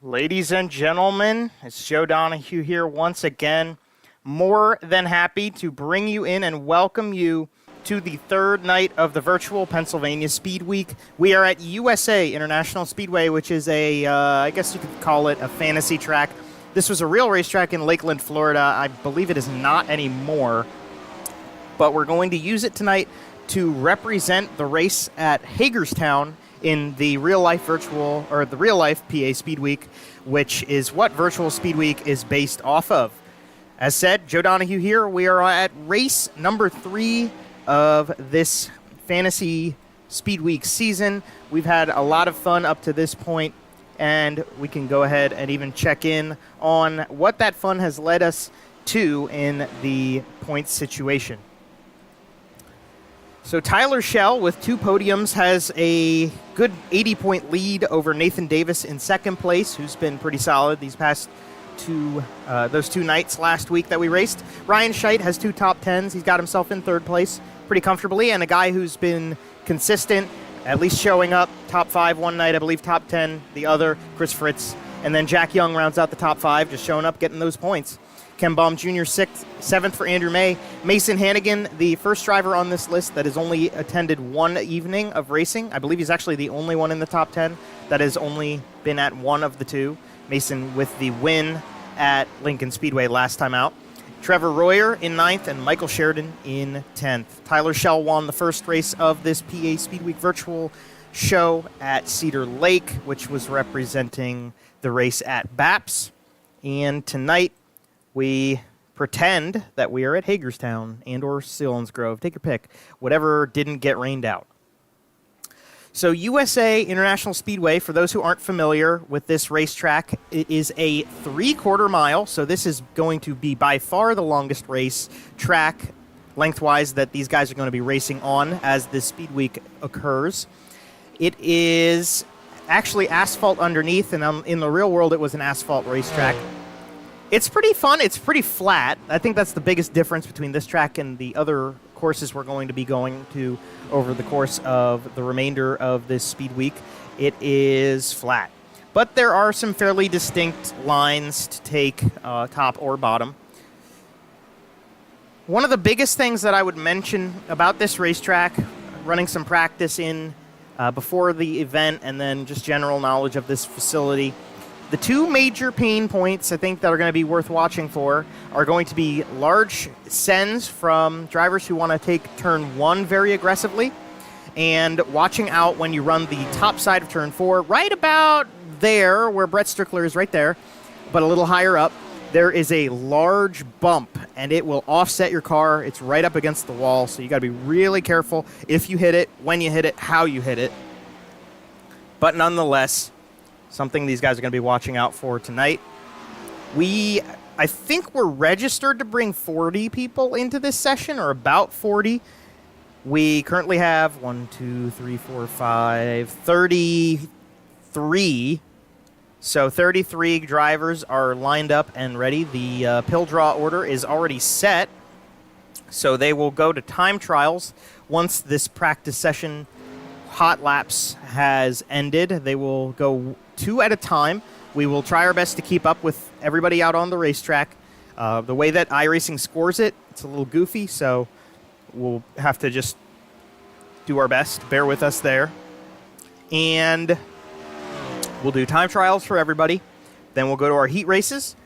Ladies and gentlemen, it's Joe Donahue here once again. More than happy to bring you in and welcome you to the third night of the Virtual Pennsylvania Speedweek. We are at USA International Speedway, which is I guess you could call it a fantasy track. This was a real racetrack in Lakeland, Florida. I believe it is not anymore, but we're going to use it tonight to represent the race at Hagerstown in the real-life PA Speedweek, which is what Virtual Speedweek is based off of. As said, Joe Donahue here. We are at race number 3 of this Fantasy Speedweek season. We've had a lot of fun up to this point, and we can go ahead and even check in on what that fun has led us to in the points situation. So Tyler Schell, with 2 podiums, has a good 80-point lead over Nathan Davis in second place, who's been pretty solid these past those 2 nights last week that we raced. Ryan Scheidt has 2 top 10s. He's got himself in third place pretty comfortably, and a guy who's been consistent, at least showing up, top 5 one night, I believe top 10 the other, Chris Fritz. And then Jack Young rounds out the top 5, just showing up, getting those points. Ken Baum Jr. 6th, 7th for Andrew May. Mason Hannigan, the first driver on this list that has only attended 1 evening of racing. I believe he's actually the only one in the top 10 that has only been at one of the 2. Mason with the win at Lincoln Speedway last time out. Trevor Royer in 9th and Michael Sheridan in 10th. Tyler Schell won the first race of this PA Speedweek virtual show at Cedar Lake, which was representing the race at BAPS. And tonight, we pretend that we are at Hagerstown and or Selinsgrove. Take your pick. Whatever didn't get rained out. So USA International Speedway, for those who aren't familiar with this racetrack, it is a 3/4 mile. So this is going to be by far the longest race track lengthwise that these guys are going to be racing on as this speed week occurs. It is actually asphalt underneath, and in the real world it was an asphalt racetrack. It's pretty fun. It's pretty flat. I think that's the biggest difference between this track and the other courses we're going to be going to over the course of the remainder of this speed week. It is flat. But there are some fairly distinct lines to take top or bottom. One of the biggest things that I would mention about this racetrack, running some practice in before the event and then just general knowledge of this facility, the 2 major pain points I think that are going to be worth watching for are going to be large sends from drivers who want to take turn 1 very aggressively, and watching out when you run the top side of turn 4, right about there where Brett Strickler is right there, but a little higher up. There is a large bump, and it will offset your car. It's right up against the wall, so you got to be really careful if you hit it, when you hit it, how you hit it. But nonetheless, something these guys are going to be watching out for tonight. I think we're registered to bring 40 people into this session, or about 40. We currently have 33. So 33 drivers are lined up and ready. The pill draw order is already set. So they will go to time trials once this practice session hot laps has ended. They will go 2 at a time. We will try our best to keep up with everybody out on the racetrack. The way that iRacing scores it, it's a little goofy, so we'll have to just do our best. Bear with us there. And we'll do time trials for everybody. Then we'll go to our heat races,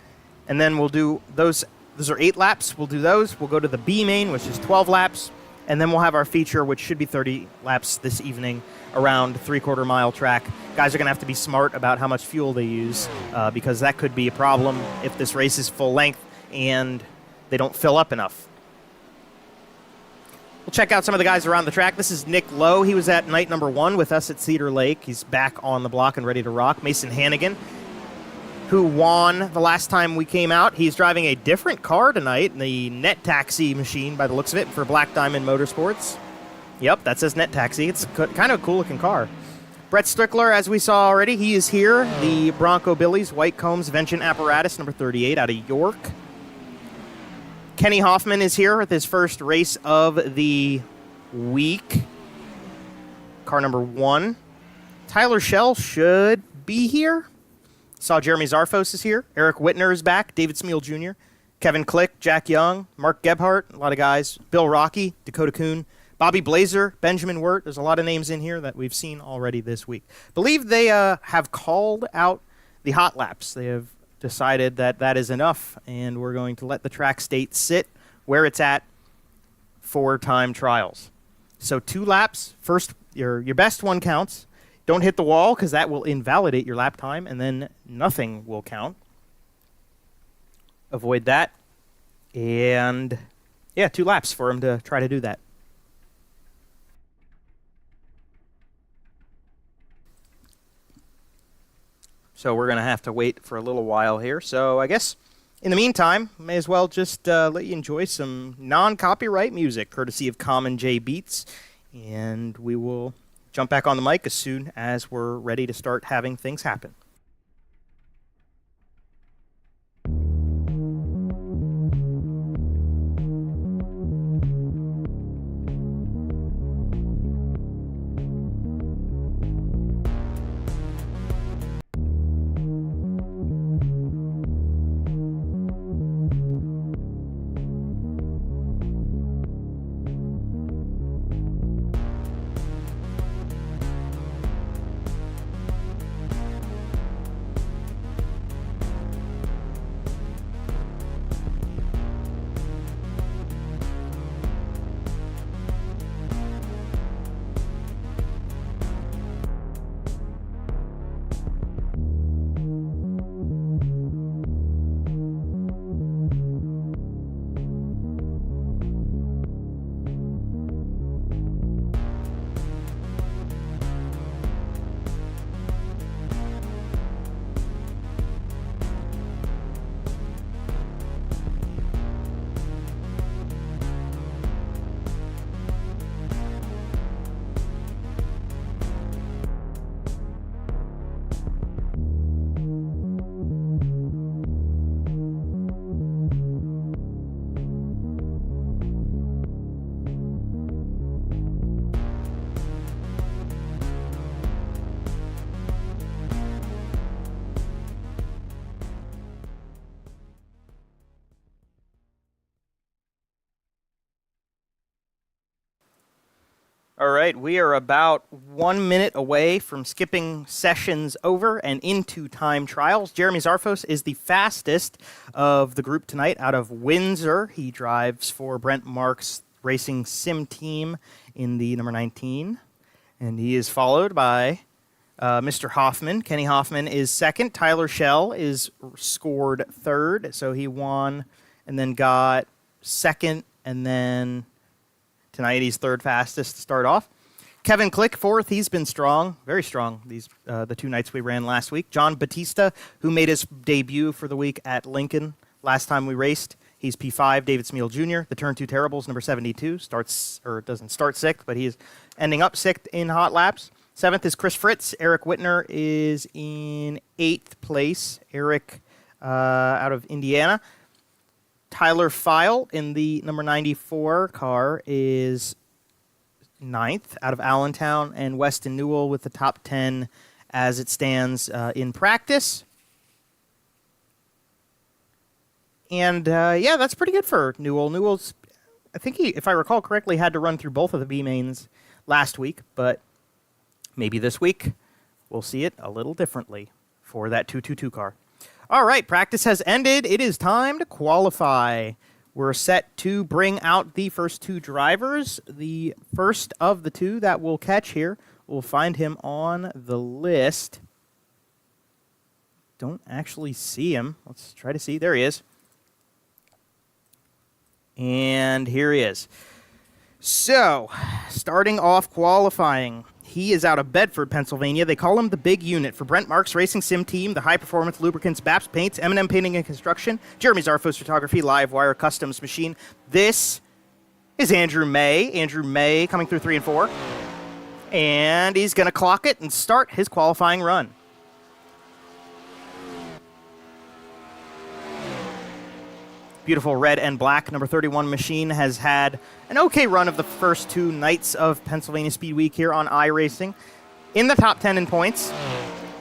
and then we'll do those. Those are 8 laps. We'll do those. We'll go to the B main, which is 12 laps. And then we'll have our feature, which should be 30 laps this evening around 3/4 mile track. Guys are going to have to be smart about how much fuel they use because that could be a problem if this race is full length and they don't fill up enough. We'll check out some of the guys around the track. This is Nick Lowe. He was at night number 1 with us at Cedar Lake. He's back on the block and ready to rock. Mason Hannigan, who won the last time we came out. He's driving a different car tonight, the Net Taxi machine by the looks of it, for Black Diamond Motorsports. Yep, that says Net Taxi. It's kind of a cool-looking car. Brett Strickler, as we saw already, he is here. The Bronco Billy's White Combs Vention Apparatus, number 38, out of York. Kenny Hoffman is here with his first race of the week. Car number 1. Tyler Schell should be here. Saw Jeremy Zarfos is here. Eric Whitner is back. David Smeal Jr., Kevin Click, Jack Young, Mark Gebhardt, a lot of guys. Bill Rocky, Dakota Kuhn, Bobby Blazer, Benjamin Wirt. There's a lot of names in here that we've seen already this week. Believe they have called out the hot laps. They have decided that that is enough, and we're going to let the track state sit where it's at for time trials. So 2 laps. First, your best one counts. Don't hit the wall because that will invalidate your lap time, and then nothing will count. Avoid that. And, yeah, 2 laps for him to try to do that. So we're going to have to wait for a little while here. So I guess in the meantime, may as well just let you enjoy some non-copyright music, courtesy of Common J Beats. And we will jump back on the mic as soon as we're ready to start having things happen. All right, we are about 1 minute away from skipping sessions over and into time trials. Jeremy Zarfos is the fastest of the group tonight out of Windsor. He drives for Brent Marks Racing Sim Team in the number 19. And he is followed by Mr. Hoffman. Kenny Hoffman is second. Tyler Schell is scored third. So he won and then got second, and then tonight he's third fastest to start off. Kevin Click, fourth. He's been strong, very strong, these the 2 nights we ran last week. John Batista, who made his debut for the week at Lincoln last time we raced. He's P5. David Smeal Jr., the Turn 2 Terribles, number 72. Doesn't start sixth, but he's ending up sixth in hot laps. Seventh is Chris Fritz. Eric Whitner is in 8th place. Eric out of Indiana. Tyler File in the number 94 car is 9th out of Allentown, and Weston Newell with the top 10 as it stands in practice. And, yeah, that's pretty good for Newell. Newell's, I think he, if I recall correctly, had to run through both of the B mains last week, but maybe this week we'll see it a little differently for that 222 car. All right, practice has ended. It is time to qualify. We're set to bring out the first 2 drivers. The first of the 2 that we'll catch here, we'll find him on the list. Don't actually see him. Let's try to see. There he is. And here he is. So, starting off qualifying, he is out of Bedford, Pennsylvania. They call him the Big Unit for Brent Marks Racing Sim Team, the High Performance Lubricants, BAPS Paints, M&M Painting and Construction, Jeremy Zarfos Photography, Live Wire Customs Machine. This is Andrew May. Andrew May coming through 3 and 4. And he's going to clock it and start his qualifying run. Beautiful red and black. Number 31 machine has had an okay run of the first 2 nights of Pennsylvania Speedweek here on iRacing. In the top 10 in points.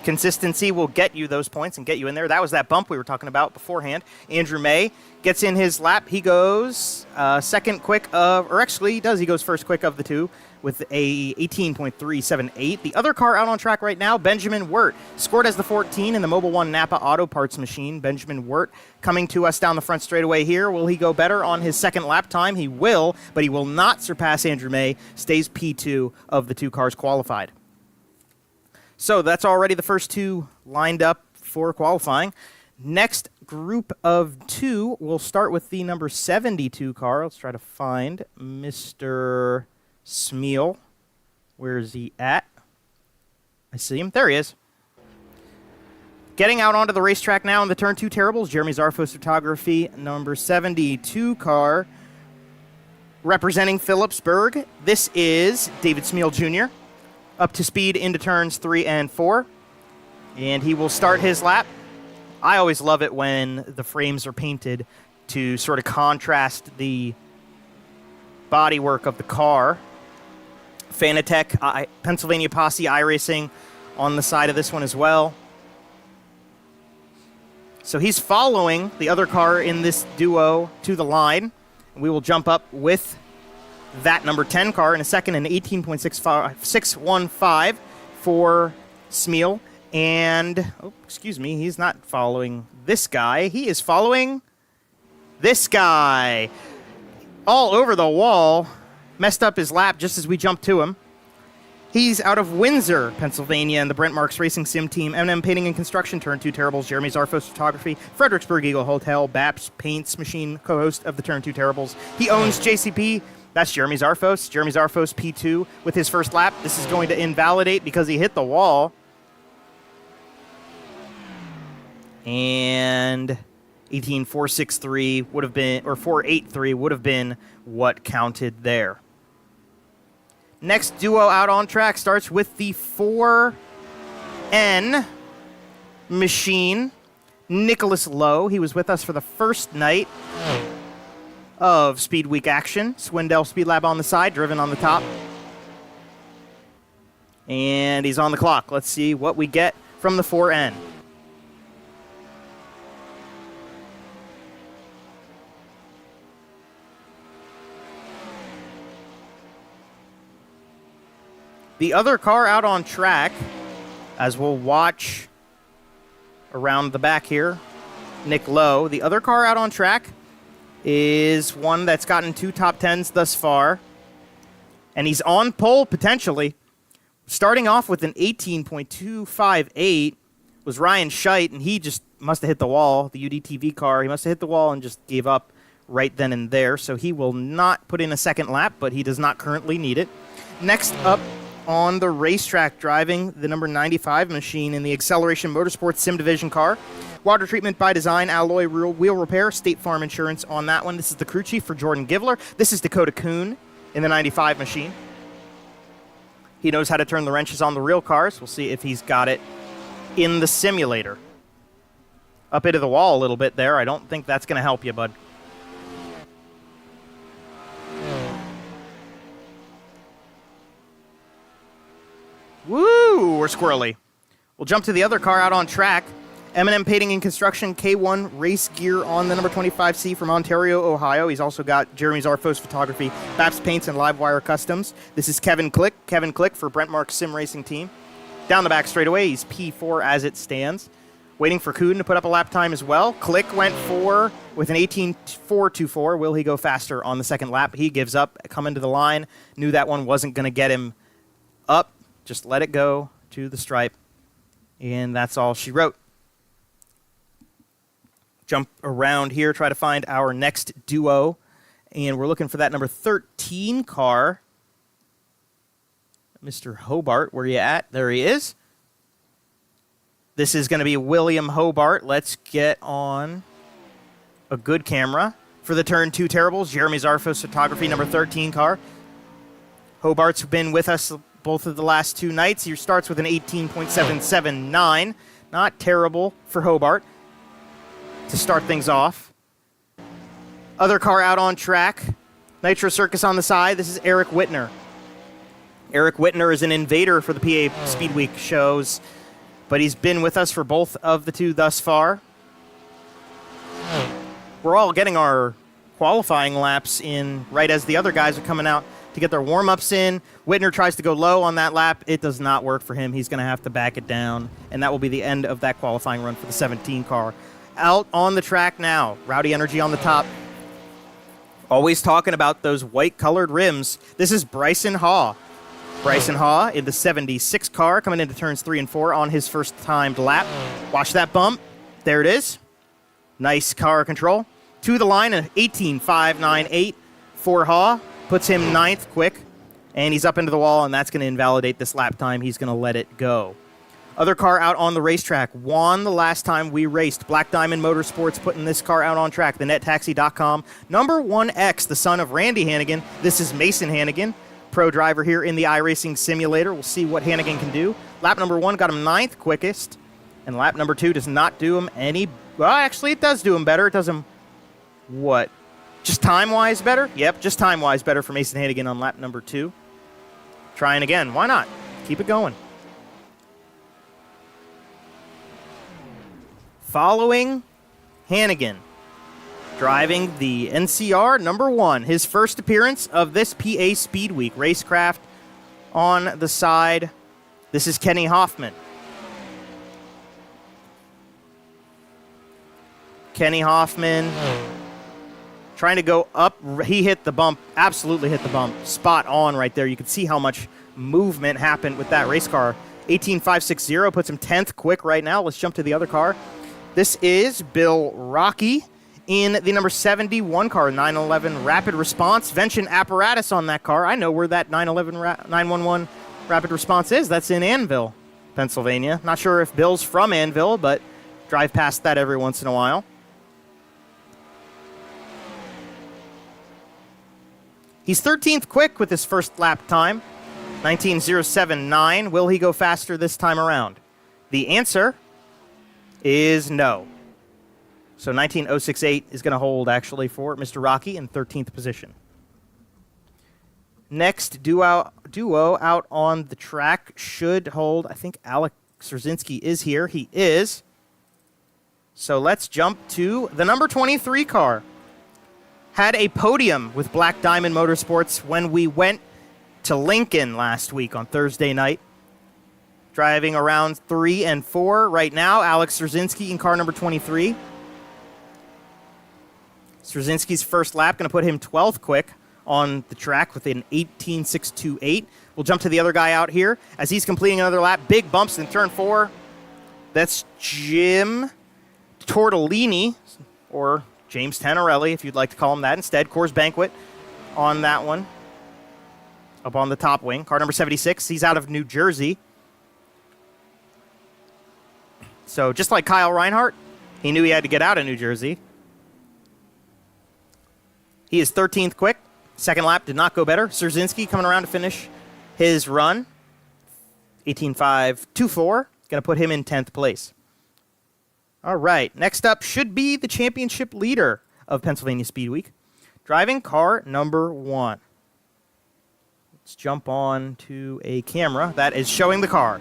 Consistency will get you those points and get you in there. That was that bump we were talking about beforehand. Andrew May gets in his lap. He goes second quick of, or actually he does. He goes first quick of the two with a 18.378. The other car out on track right now, Benjamin Wirt, scored as the 14 in the Mobil 1 Napa Auto Parts machine. Benjamin Wirt coming to us down the front straightaway here. Will he go better on his second lap time? He will, but he will not surpass Andrew May. Stays P2 of the two cars qualified. So that's already the first two lined up for qualifying. Next group of two, we'll start with the number 72 car. Let's try to find Mr. Smeal. Where is he at? I see him. There he is. Getting out onto the racetrack now in the Turn 2 Terribles, Jeremy Zarfos Photography, number 72 car, representing Phillipsburg. This is David Smeal Jr., up to speed into turns 3 and 4, and he will start his lap. I always love it when the frames are painted to sort of contrast the bodywork of the car. Fanatec, Pennsylvania Posse iRacing on the side of this one as well. So he's following the other car in this duo to the line. We will jump up with that number 10 car in a second, an 18.615 for Smeal. And, oh, excuse me, he's not following this guy. He is following this guy. All over the wall. Messed up his lap just as we jumped to him. He's out of Windsor, Pennsylvania, in the Brent Marks Racing Sim Team. M&M Painting and Construction, Turn 2 Terribles, Jeremy Zarfos Photography, Fredericksburg Eagle Hotel, Baps Paints Machine, co-host of the Turn 2 Terribles. He owns JCP. That's Jeremy Zarfos. Jeremy Zarfos P2 with his first lap. This is going to invalidate because he hit the wall. And 18.463 would have been, or 4.83 would have been what counted there. Next duo out on track starts with the 4N machine. Nicholas Lowe. He was with us for the first night of Speedweek action. Swindell Speed Lab on the side, driven on the top. And he's on the clock. Let's see what we get from the 4N. The other car out on track, as we'll watch around the back here, Nick Lowe. The other car out on track is one that's gotten 2 top 10s thus far. And he's on pole, potentially. Starting off with an 18.258 was Ryan Scheidt, and he just must have hit the wall, the UDTV car. He must have hit the wall and just gave up right then and there. So he will not put in a second lap, but he does not currently need it. Next up on the racetrack, driving the number 95 machine in the Acceleration Motorsports Sim Division car. Water treatment by design, alloy wheel repair, State Farm insurance on that one. This is the crew chief for Jordan Givler. This is Dakota Kuhn in the 95 machine. He knows how to turn the wrenches on the real cars. We'll see if he's got it in the simulator. Up into the wall a little bit there. I don't think that's going to help you, bud. Woo, we're squirrely. We'll jump to the other car out on track. M&M Painting and Construction, K1 Race Gear on the number 25C from Ontario, Ohio. He's also got Jeremy Zarfos Photography, Baps Paints, and Livewire Customs. This is Kevin Click. Kevin Click for Brent Marks Sim Racing Team. Down the back straightaway, he's P4 as it stands. Waiting for Kuhn to put up a lap time as well. Click went 4 with an 18.424. Will he go faster on the second lap? He gives up, coming to the line. Knew that one wasn't going to get him up. Just let it go to the stripe. And that's all she wrote. Jump around here, try to find our next duo. And we're looking for that number 13 car. Mr. Hobart, where you at? There he is. This is going to be William Hobart. Let's get on a good camera for the Turn 2 Terribles. Jeremy Zarfos Photography, number 13 car. Hobart's been with us both of the last 2 nights. He starts with an 18.779. Not terrible for Hobart to start things off. Other car out on track. Nitro Circus on the side. This is Eric Whitner. Eric Whitner is an invader for the PA Speedweek shows. but he's been with us for both of the two thus far. We're all getting our qualifying laps in right as the other guys are coming out to get their warm-ups in. Whitner tries to go low on that lap. It does not work for him. He's going to have to back it down, and that will be the end of that qualifying run for the 17 car. Out on the track now, Rowdy Energy on the top. Always talking about those white-colored rims. This is Bryson Haw. Bryson Haw in the 76 car coming into turns 3 and 4 on his first timed lap. Watch that bump. There it is. Nice car control. To the line, an 18.598 for Haw. Puts him 9th quick, and he's up into the wall, and that's going to invalidate this lap time. He's going to let it go. Other car out on the racetrack won the last time we raced. Black Diamond Motorsports putting this car out on track. TheNetTaxi.com. Number 1X, the son of Randy Hannigan. This is Mason Hannigan, pro driver here in the iRacing Simulator. We'll see what Hannigan can do. Lap number 1 got him 9th quickest, and lap number 2 does not do him any... Well, actually, it does do him better. It does him... What? Just time-wise better? Yep, just time-wise better for Mason Hannigan on lap number 2. Trying again. Why not? Keep it going. Following Hannigan, driving the NCR number 1, his first appearance of this PA Speedweek racecraft on the side. This is Kenny Hoffman. Kenny Hoffman trying to go up. He hit the bump, absolutely hit the bump. Spot on right there. You can see how much movement happened with that race car. 18.560 puts him 10th quick right now. Let's jump to the other car. This is Bill Rocky in the number 71 car, 911 Rapid Response. Vention apparatus on that car. I know where that 911 Rapid Response is. That's in Annville, Pennsylvania. Not sure if Bill's from Annville, but drive past that every once in a while. He's 13th quick with his first lap time, 19.079. Will he go faster this time around? The answer is no. So 19.068 is going to hold, actually, for Mr. Rocky in 13th position. Next duo out on the track should hold. I think Alex Rzinski is here. He is. So let's jump to the number 23 car. Had a podium with Black Diamond Motorsports when we went to Lincoln last week on Thursday night. Driving around 3 and 4 right now, Alex Rzinski in car number 23. Rzinski's first lap going to put him 12th quick on the track with an 18.628. We'll jump to the other guy out here as he's completing another lap. Big bumps in turn 4. That's Jim Tortellini, or James Tanarelli, if you'd like to call him that instead. Coors Banquet on that one. Up on the top wing. Car number 76. He's out of New Jersey. So just like Kyle Reinhardt, he knew he had to get out of New Jersey. He is 13th quick. Second lap did not go better. Rzinski coming around to finish his run. 18.524. Going to put him in 10th place. All right, next up should be the championship leader of Pennsylvania Speedweek, driving car number 1. Let's jump on to a camera that is showing the car.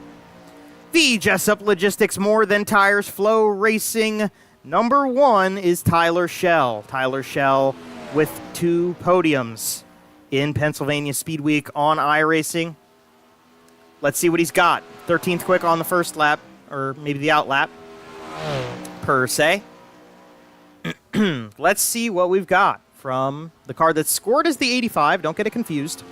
The Jessup Logistics More Than Tires Flow Racing number 1 is Tyler Schell. Tyler Schell with 2 podiums in Pennsylvania Speedweek on iRacing. Let's see what he's got. 13th quick on the first lap, or maybe the out lap. Per se. Let's see what we've got from the car that's scored as the 85. Don't get it confused.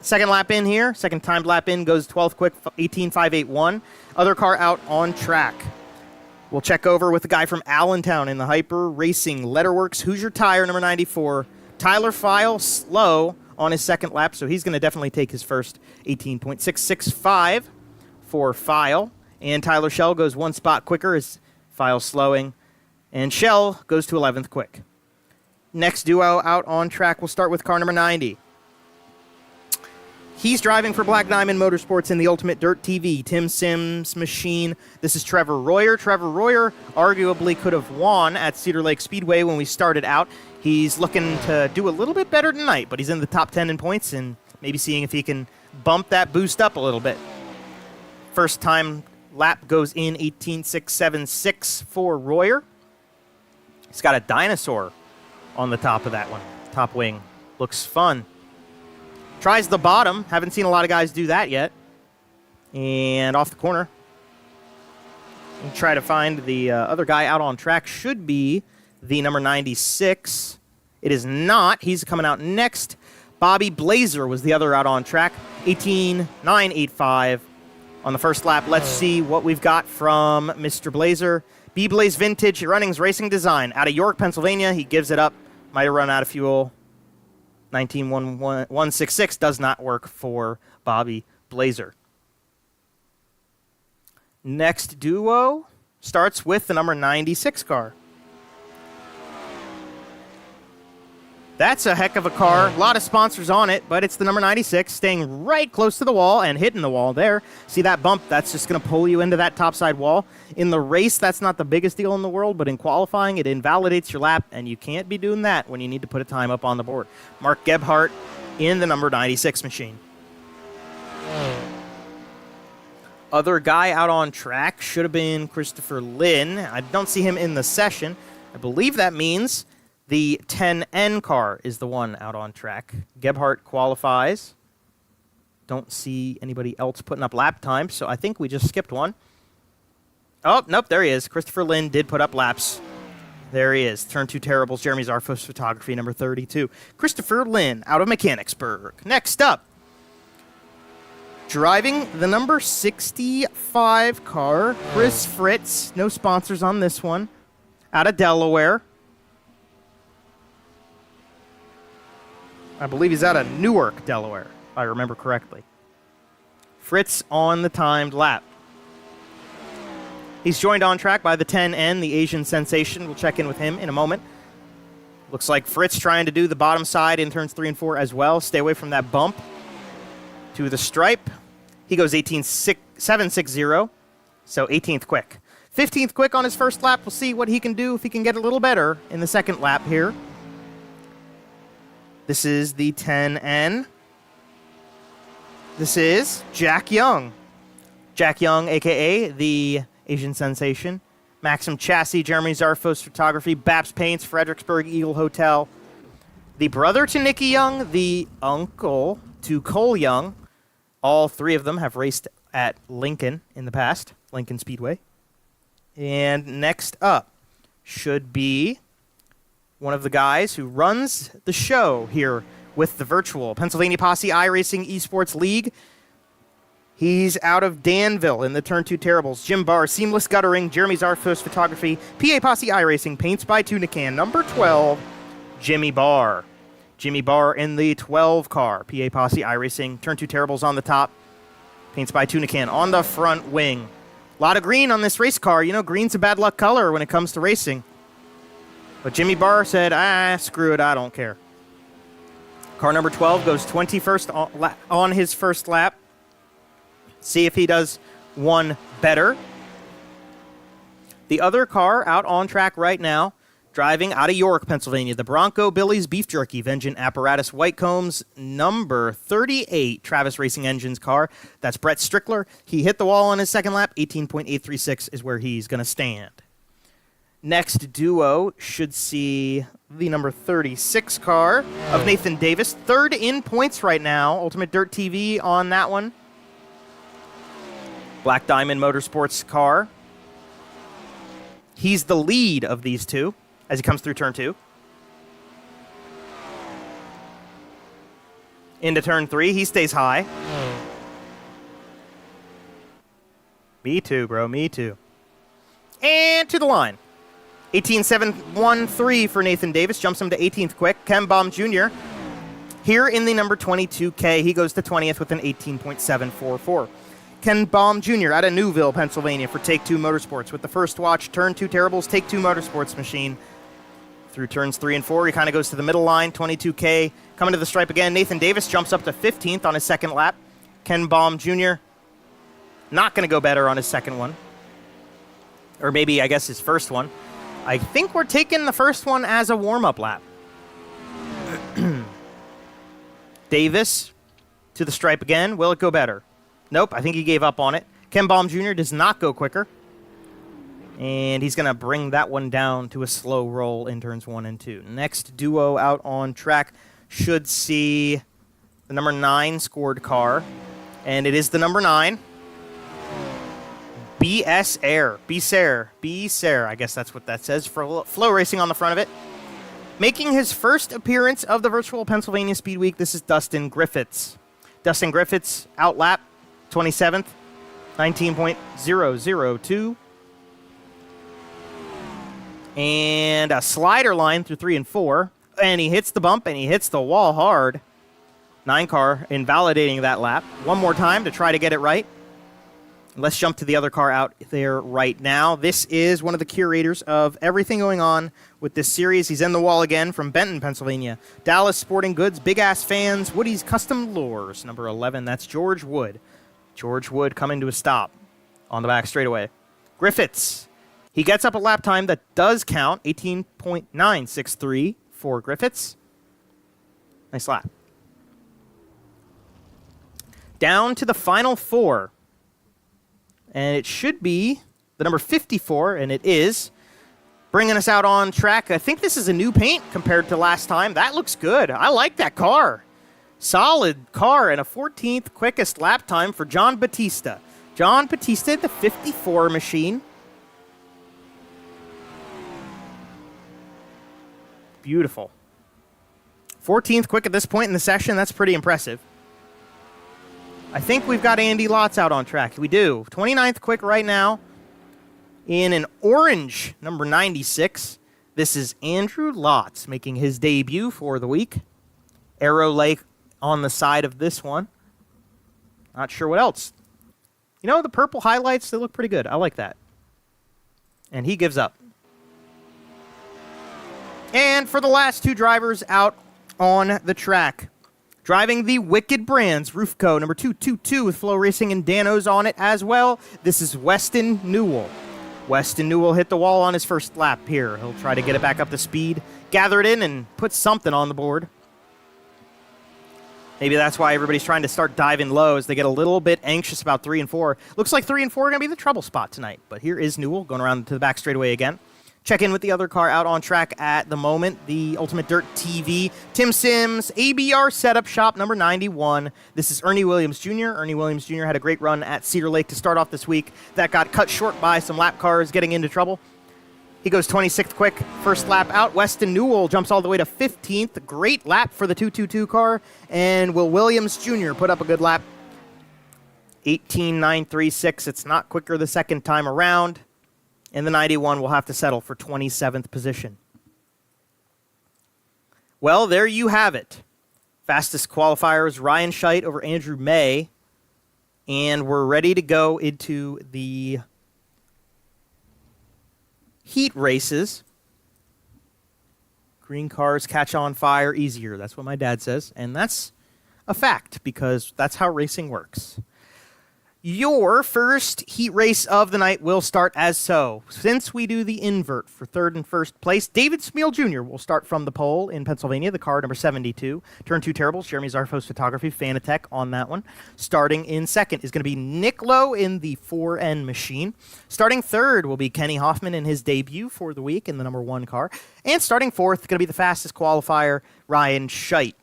Second lap in here. Second timed lap in goes 12th quick, 18.581. Other car out on track. We'll check over with the guy from Allentown in the Hyper Racing Letterworks Hoosier Tire, number 94. Tyler File slow on his second lap, so he's going to definitely take his first 18.665 for File. And Tyler Schell goes 1 spot quicker as File slowing. And Schell goes to 11th quick. Next duo out on track, we'll start with car number 90. He's driving for Black Diamond Motorsports in the Ultimate Dirt TV, Tim Sims machine. This is Trevor Royer. Trevor Royer arguably could have won at Cedar Lake Speedway when we started out. He's looking to do a little bit better tonight, but he's in the top 10 in points and maybe seeing if he can bump that boost up a little bit. First time lap goes in 18.676 for Royer. He's got a dinosaur on the top of that one. Top wing. Looks fun. Tries the bottom. Haven't seen a lot of guys do that yet. And off the corner. And try to find the other guy out on track. Should be the number 96. It is not. He's coming out next. Bobby Blazer was the other out on track. 18.985 on the first lap. Let's see what we've got from Mr. Blazer. B-Blaze Vintage Runnings Racing Design out of York, Pennsylvania. He gives it up. Might have run out of fuel. 19.166 does not work for Bobby Blazer. Next duo starts with the number 96 car. That's a heck of a car. A lot of sponsors on it, but it's the number 96 staying right close to the wall and hitting the wall there. See that bump? That's just going to pull you into that topside wall. In the race, that's not the biggest deal in the world, but in qualifying, it invalidates your lap, and you can't be doing that when you need to put a time up on the board. Mark Gebhardt in the number 96 machine. Other guy out on track should have been Christopher Lynn. I don't see him in the session. I believe that means the 10N car is the one out on track. Gebhardt qualifies. Don't see anybody else putting up lap time, so I think we just skipped one. Oh, nope, there he is. Christopher Lynn did put up laps. There he is. Turn 2 Terribles, Jeremy Zarfos Photography, number 32. Christopher Lynn out of Mechanicsburg. Next up, driving the number 65 car, Chris Fritz. No sponsors on this one. Out of Delaware. I believe he's out of Newark, Delaware, if I remember correctly. Fritz on the timed lap. He's joined on track by the 10N, the Asian sensation. We'll check in with him in a moment. Looks like Fritz trying to do the bottom side in turns 3 and 4 as well. Stay away from that bump to the stripe. He goes 18.760, so 18th quick. 15th quick on his first lap. We'll see what he can do if he can get a little better in the second lap here. This is the 10N. This is Jack Young. Jack Young, a.k.a. the Asian sensation. Maxim Chassis, Jeremy Zarfos Photography, Baps Paints, Fredericksburg Eagle Hotel. The brother to Nicky Young, the uncle to Cole Young. All three of them have raced at Lincoln in the past, Lincoln Speedway. And next up should be one of the guys who runs the show here with the Virtual Pennsylvania Posse iRacing Esports League. He's out of Danville in the Turn 2 Terribles. Jim Barr, Seamless Guttering, Jeremy Zarfos Photography, PA Posse iRacing, Paints by Tunican, number 12, Jimmy Barr. Jimmy Barr in the 12 car, PA Posse iRacing, Turn 2 Terribles on the top, Paints by Tunican on the front wing. A lot of green on this race car. You know, green's a bad luck color when it comes to racing. But Jimmy Barr said, screw it, I don't care. Car number 12 goes 21st on his first lap. See if he does one better. The other car out on track right now, driving out of York, Pennsylvania, the Bronco Billy's Beef Jerky Vengeance Apparatus Whitecombs, number 38 Travis Racing Engines car. That's Brett Strickler. He hit the wall on his second lap. 18.836 is where he's going to stand. Next duo should see the number 36 car of Nathan Davis. Third in points right now. Ultimate Dirt TV on that one. Black Diamond Motorsports car. He's the lead of these two as he comes through turn 2. Into turn 3. He stays high. Me too, bro. Me too. And to the line. 18.713 for Nathan Davis. Jumps him to 18th quick. Ken Baum Jr. here in the number 22K. He goes to 20th with an 18.744. Ken Baum Jr. out of Newville, Pennsylvania for Take 2 Motorsports with the first watch, Turn 2 Terribles, Take 2 Motorsports machine. Through turns 3 and 4, he kind of goes to the middle line, 22K. Coming to the stripe again, Nathan Davis jumps up to 15th on his second lap. Ken Baum Jr. not going to go better on his second one. Or maybe, I guess, his first one. I think we're taking the first one as a warm-up lap. Davis to the stripe again. Will it go better? Nope, I think he gave up on it. Ken Baum Jr. does not go quicker. And he's going to bring that one down to a slow roll in turns 1 and 2. Next duo out on track should see the number 9 scored car. And it is the number 9. BS Air. B-Sair. I guess that's what that says. For Flow Racing on the front of it. Making his first appearance of the Virtual Pennsylvania Speedweek, this is Dustin Griffiths. Dustin Griffiths out lap 27th, 19.002. And a slider line through 3 and 4. And he hits the bump and he hits the wall hard. 9 car invalidating that lap. One more time to try to get it right. Let's jump to the other car out there right now. This is one of the curators of everything going on with this series. He's in the wall again from Benton, Pennsylvania. Dallas Sporting Goods, Big Ass Fans, Woody's Custom Lures, number 11. That's George Wood. George Wood coming to a stop on the back straightaway. Griffiths. He gets up a lap time that does count, 18.963 for Griffiths. Nice lap. Down to the final 4. And it should be the number 54, and it is. Bringing us out on track. I think this is a new paint compared to last time. That looks good. I like that car. Solid car and a 14th quickest lap time for John Batista. John Batista, the 54 machine. Beautiful. 14th quick at this point in the session. That's pretty impressive. I think we've got Andy Lotz out on track. We do. 29th quick right now in an orange number 96. This is Andrew Lotz making his debut for the week. Arrow Lake on the side of this one. Not sure what else. You know, the purple highlights, they look pretty good. I like that. And he gives up. And for the last 2 drivers out on the track, driving the Wicked Brands, Roofco, number 222 with Flow Racing and Danos on it as well. This is Weston Newell. Weston Newell hit the wall on his first lap here. He'll try to get it back up to speed, gather it in, and put something on the board. Maybe that's why everybody's trying to start diving low as they get a little bit anxious about 3 and 4. Looks like 3 and 4 are going to be the trouble spot tonight. But here is Newell going around to the back straightaway again. Check in with the other car out on track at the moment, the Ultimate Dirt TV. Tim Sims, ABR Setup Shop, number 91. This is Ernie Williams Jr. Ernie Williams Jr. had a great run at Cedar Lake to start off this week. That got cut short by some lap cars getting into trouble. He goes 26th quick, first lap out. Weston Newell jumps all the way to 15th. Great lap for the 222 car. And Will Williams Jr. put up a good lap. 18.936. It's not quicker the second time around. And the 91 will have to settle for 27th position. Well, there you have it. Fastest qualifiers, Ryan Scheidt over Andrew May. And we're ready to go into the heat races. Green cars catch on fire easier. That's what my dad says. And that's a fact because that's how racing works. Your first heat race of the night will start as so. Since we do the invert for 3rd and 1st place, David Smeal Jr. will start from the pole in Pennsylvania, the car number 72. Turn 2 Terribles, Jeremy Zarfos Photography, Fanatec on that one. Starting in 2nd is going to be Nick Lowe in the 4N machine. Starting 3rd will be Kenny Hoffman in his debut for the week in the number 1 car. And starting 4th, going to be the fastest qualifier, Ryan Scheidt.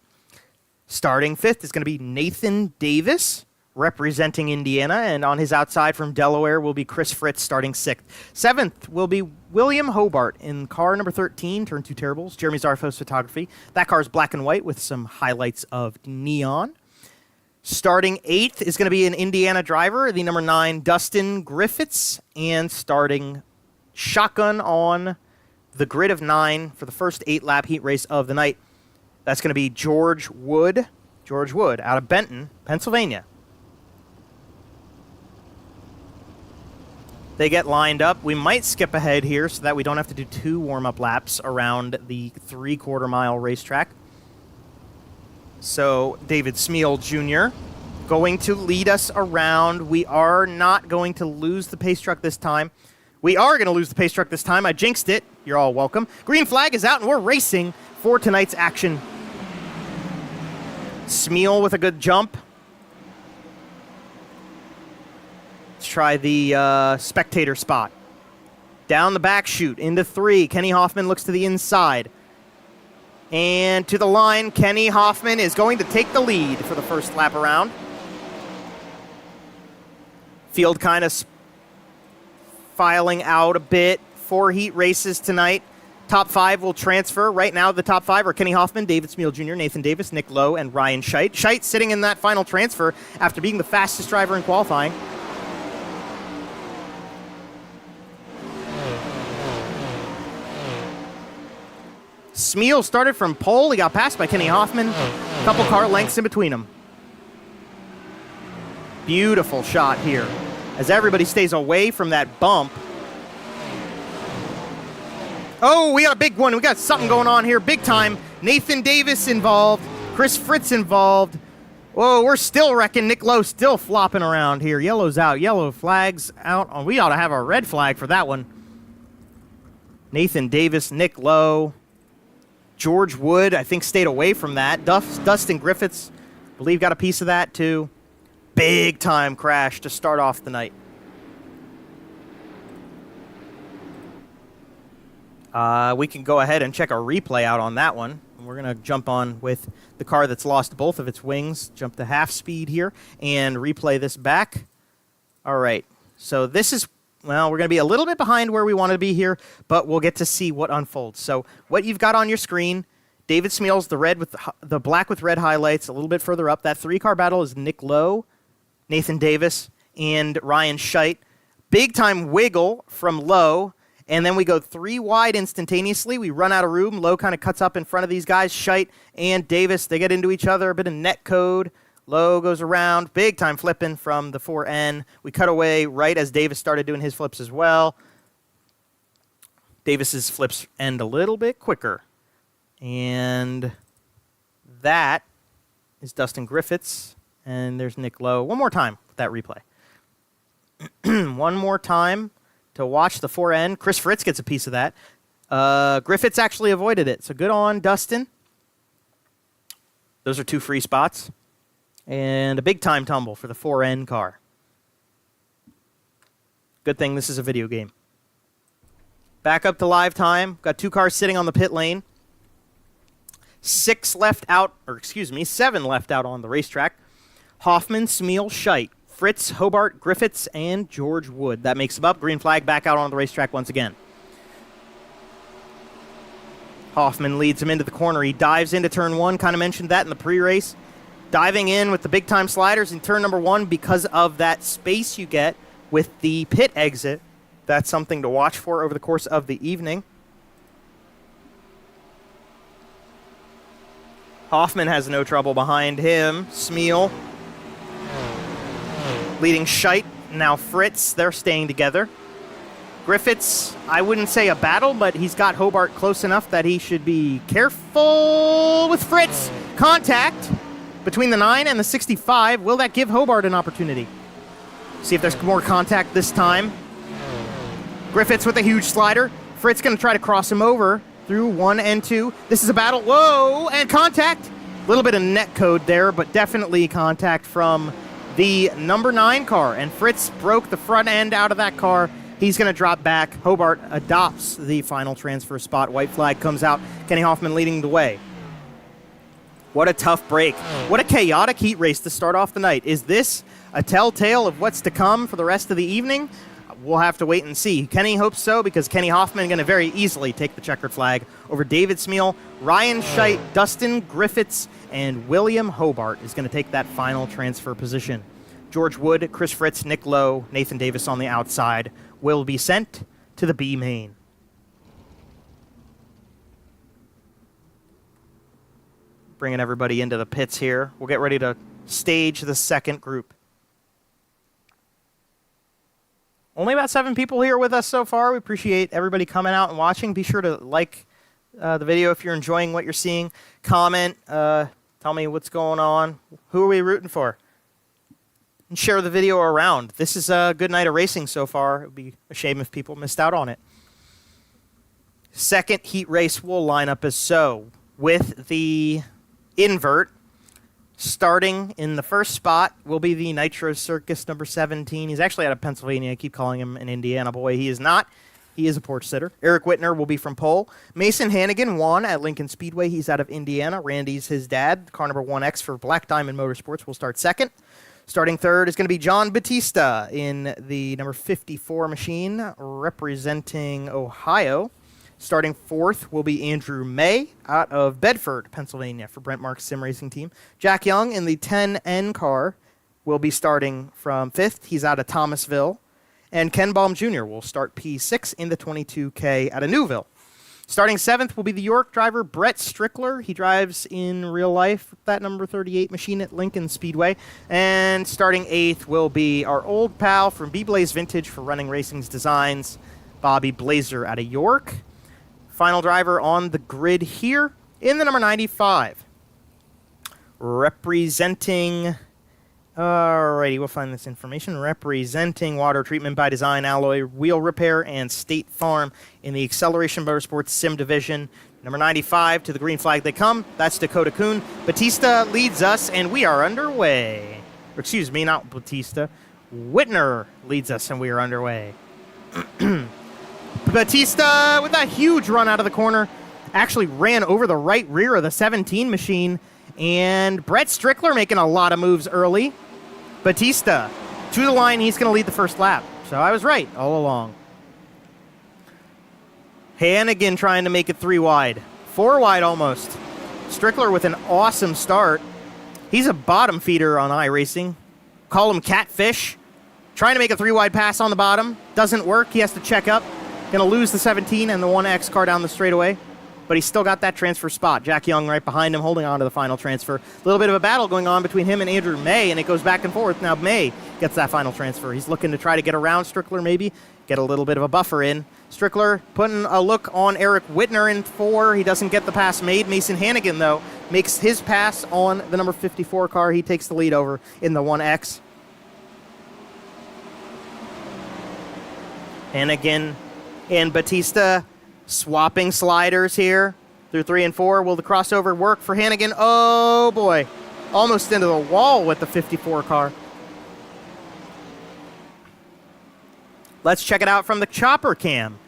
Starting 5th is going to be Nathan Davis, representing Indiana, and on his outside from Delaware will be Chris Fritz starting 6th. 7th will be William Hobart in car number 13, Turn 2 Terribles, Jeremy Zarfos Photography. That car is black and white with some highlights of neon. Starting 8th is going to be an Indiana driver, the number 9, Dustin Griffiths, and starting shotgun on the grid of 9 for the first 8-lap heat race of the night. That's going to be George Wood. George Wood out of Benton, Pennsylvania. They get lined up. We might skip ahead here so that we don't have to do 2 warm-up laps around the 3/4-mile racetrack. So David Smeal Jr. going to lead us around. We are not going to lose the pace truck this time. We are going to lose the pace truck this time. I jinxed it. You're all welcome. Green flag is out, and we're racing for tonight's action. Smeal with a good jump. try the spectator spot. Down the back chute, into 3. Kenny Hoffman looks to the inside. And to the line, Kenny Hoffman is going to take the lead for the first lap around. Field kind of filing out a bit. 4 heat races tonight. Top 5 will transfer. Right now, the top 5 are Kenny Hoffman, David Smeal Jr., Nathan Davis, Nick Lowe, and Ryan Scheidt. Scheidt sitting in that final transfer after being the fastest driver in qualifying. Smeal started from pole. He got passed by Kenny Hoffman. A couple car lengths in between them. Beautiful shot here as everybody stays away from that bump. Oh, we got a big one. We got something going on here. Big time. Nathan Davis involved. Chris Fritz involved. Whoa, we're still wrecking. Nick Lowe still flopping around here. Yellow's out. Yellow flag's out. Oh, we ought to have a red flag for that one. Nathan Davis, Nick Lowe. George Wood, I think, stayed away from that. Dustin Griffiths, I believe, got a piece of that, too. Big time crash to start off the night. We can go ahead and check a replay out on that one. We're going to jump on with the car that's lost both of its wings, jump to half speed here, and replay this back. All right, so this is, well, we're going to be a little bit behind where we want to be here, but we'll get to see what unfolds. So what you've got on your screen, David Smeal's the red with the black with red highlights. A little bit further up, that 3-car battle is Nick Lowe, Nathan Davis, and Ryan Scheidt. Big time wiggle from Lowe. And then we go 3 wide instantaneously. We run out of room. Lowe kind of cuts up in front of these guys. Scheidt and Davis, they get into each other. A bit of net code. Lowe goes around. Big time flipping from the 4N. We cut away right as Davis started doing his flips as well. Davis's flips end a little bit quicker. And that is Dustin Griffiths. And there's Nick Lowe. One more time with that replay. One more time. To watch the 4N. Chris Fritz gets a piece of that. Griffiths actually avoided it, so good on Dustin. Those are 2 free spots. And a big time tumble for the 4N car. Good thing this is a video game. Back up to live time. Got 2 cars sitting on the pit lane. 7 left out on the racetrack. Hoffman, Smeal, Scheidt. Fritz, Hobart, Griffiths, and George Wood. That makes them up. Green flag back out on the racetrack once again. Hoffman leads him into the corner. He dives into turn 1. Kind of mentioned that in the pre-race. Diving in with the big-time sliders in turn number 1 because of that space you get with the pit exit. That's something to watch for over the course of the evening. Hoffman has no trouble behind him. Smeal leading Scheidt, now Fritz. They're staying together. Griffiths, I wouldn't say a battle, but he's got Hobart close enough that he should be careful with Fritz. Contact between the 9 and the 65. Will that give Hobart an opportunity? See if there's more contact this time. Griffiths with a huge slider. Fritz going to try to cross him over through 1 and 2. This is a battle. Whoa, and contact. A little bit of net code there, but definitely contact from the number 9 car, and Fritz broke the front end out of that car. He's going to drop back. Hobart adopts the final transfer spot. White flag comes out. Kenny Hoffman leading the way. What a tough break. What a chaotic heat race to start off the night. Is this a telltale of what's to come for the rest of the evening? We'll have to wait and see. Kenny hopes so, because Kenny Hoffman going to very easily take the checkered flag over David Smeal. Ryan Scheidt, Dustin Griffiths, and William Hobart is going to take that final transfer position. George Wood, Chris Fritz, Nick Lowe, Nathan Davis on the outside will be sent to the B main. Bringing everybody into the pits here. We'll get ready to stage the second group. Only about 7 people here with us so far. We appreciate everybody coming out and watching. Be sure to like the video if you're enjoying what you're seeing. Comment. Tell me what's going on. Who are we rooting for? And share the video around. This is a good night of racing so far. It would be a shame if people missed out on it. Second heat race will line up as so. With the invert, Starting in the first spot will be the Nitro Circus number 17. He's actually out of Pennsylvania. I keep calling him an Indiana boy. He is not. He is a porch sitter. Eric Whitner will be from Pole. Mason Hannigan won at Lincoln Speedway. He's out of Indiana. Randy's his dad. Car number 1X for Black Diamond Motorsports will start second. Starting third is going to be John Batista in the number 54 machine representing Ohio. Starting fourth will be Andrew May out of Bedford, Pennsylvania for Brent Marks Sim Racing Team. Jack Young in the 10N car will be starting from fifth. He's out of Thomasville. And Ken Baum Jr. will start P6 in the 22K out of Newville. Starting seventh will be the York driver Brett Strickler. He drives in real life that number 38 machine at Lincoln Speedway. And starting eighth will be our old pal from B-Blaze Vintage for Running Racing's Designs, Bobby Blazer out of York. Final driver on the grid here in the number 95. Representing, alrighty, we'll find this information. Representing Water Treatment by Design, Alloy Wheel Repair, and State Farm in the Acceleration Motorsports Sim Division. Number 95, to the green flag they come. That's Dakota Kuhn. Batista leads us, and we are underway. Or excuse me, not Batista. Whitner leads us, and we are underway. Batista, with a huge run out of the corner, actually ran over the right rear of the 17 machine, and Brett Strickler making a lot of moves early. Batista, to the line, he's going to lead the first lap. So I was right all along. Hannigan trying to make it 3 wide. 4 wide almost. Strickler with an awesome start. He's a bottom feeder on iRacing. Call him Catfish. Trying to make a 3 wide pass on the bottom. Doesn't work. He has to check up. Going to lose the 17 and the 1X car down the straightaway. But he's still got that transfer spot. Jack Young right behind him, holding on to the final transfer. A little bit of a battle going on between him and Andrew May, and it goes back and forth. Now May gets that final transfer. He's looking to try to get around Strickler maybe, get a little bit of a buffer in. Strickler putting a look on Eric Whitner in 4. He doesn't get the pass made. Mason Hannigan, though, makes his pass on the number 54 car. He takes the lead over in the 1X. Hannigan and Batista swapping sliders here through 3 and 4. Will the crossover work for Hannigan? Oh, boy. Almost into the wall with the 54 car. Let's check it out from the chopper cam.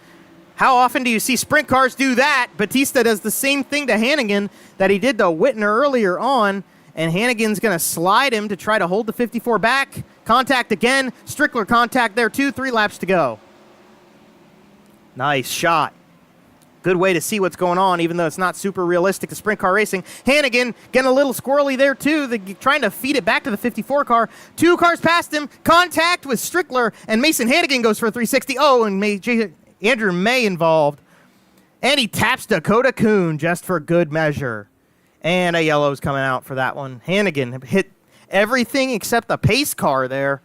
How often do you see sprint cars do that? Batista does the same thing to Hannigan that he did to Whitner earlier on, and Hannigan's going to slide him to try to hold the 54 back. Contact again. Strickler contact there too. 3 laps to go. Nice shot. Good way to see what's going on, even though it's not super realistic to sprint car racing. Hannigan getting a little squirrely there, too. Trying to feed it back to the 54 car. 2 cars past him. Contact with Strickler, and Mason Hannigan goes for a 360. Oh, and Andrew May involved. And he taps Dakota Kuhn just for good measure. And a yellow's coming out for that one. Hannigan hit everything except the pace car there.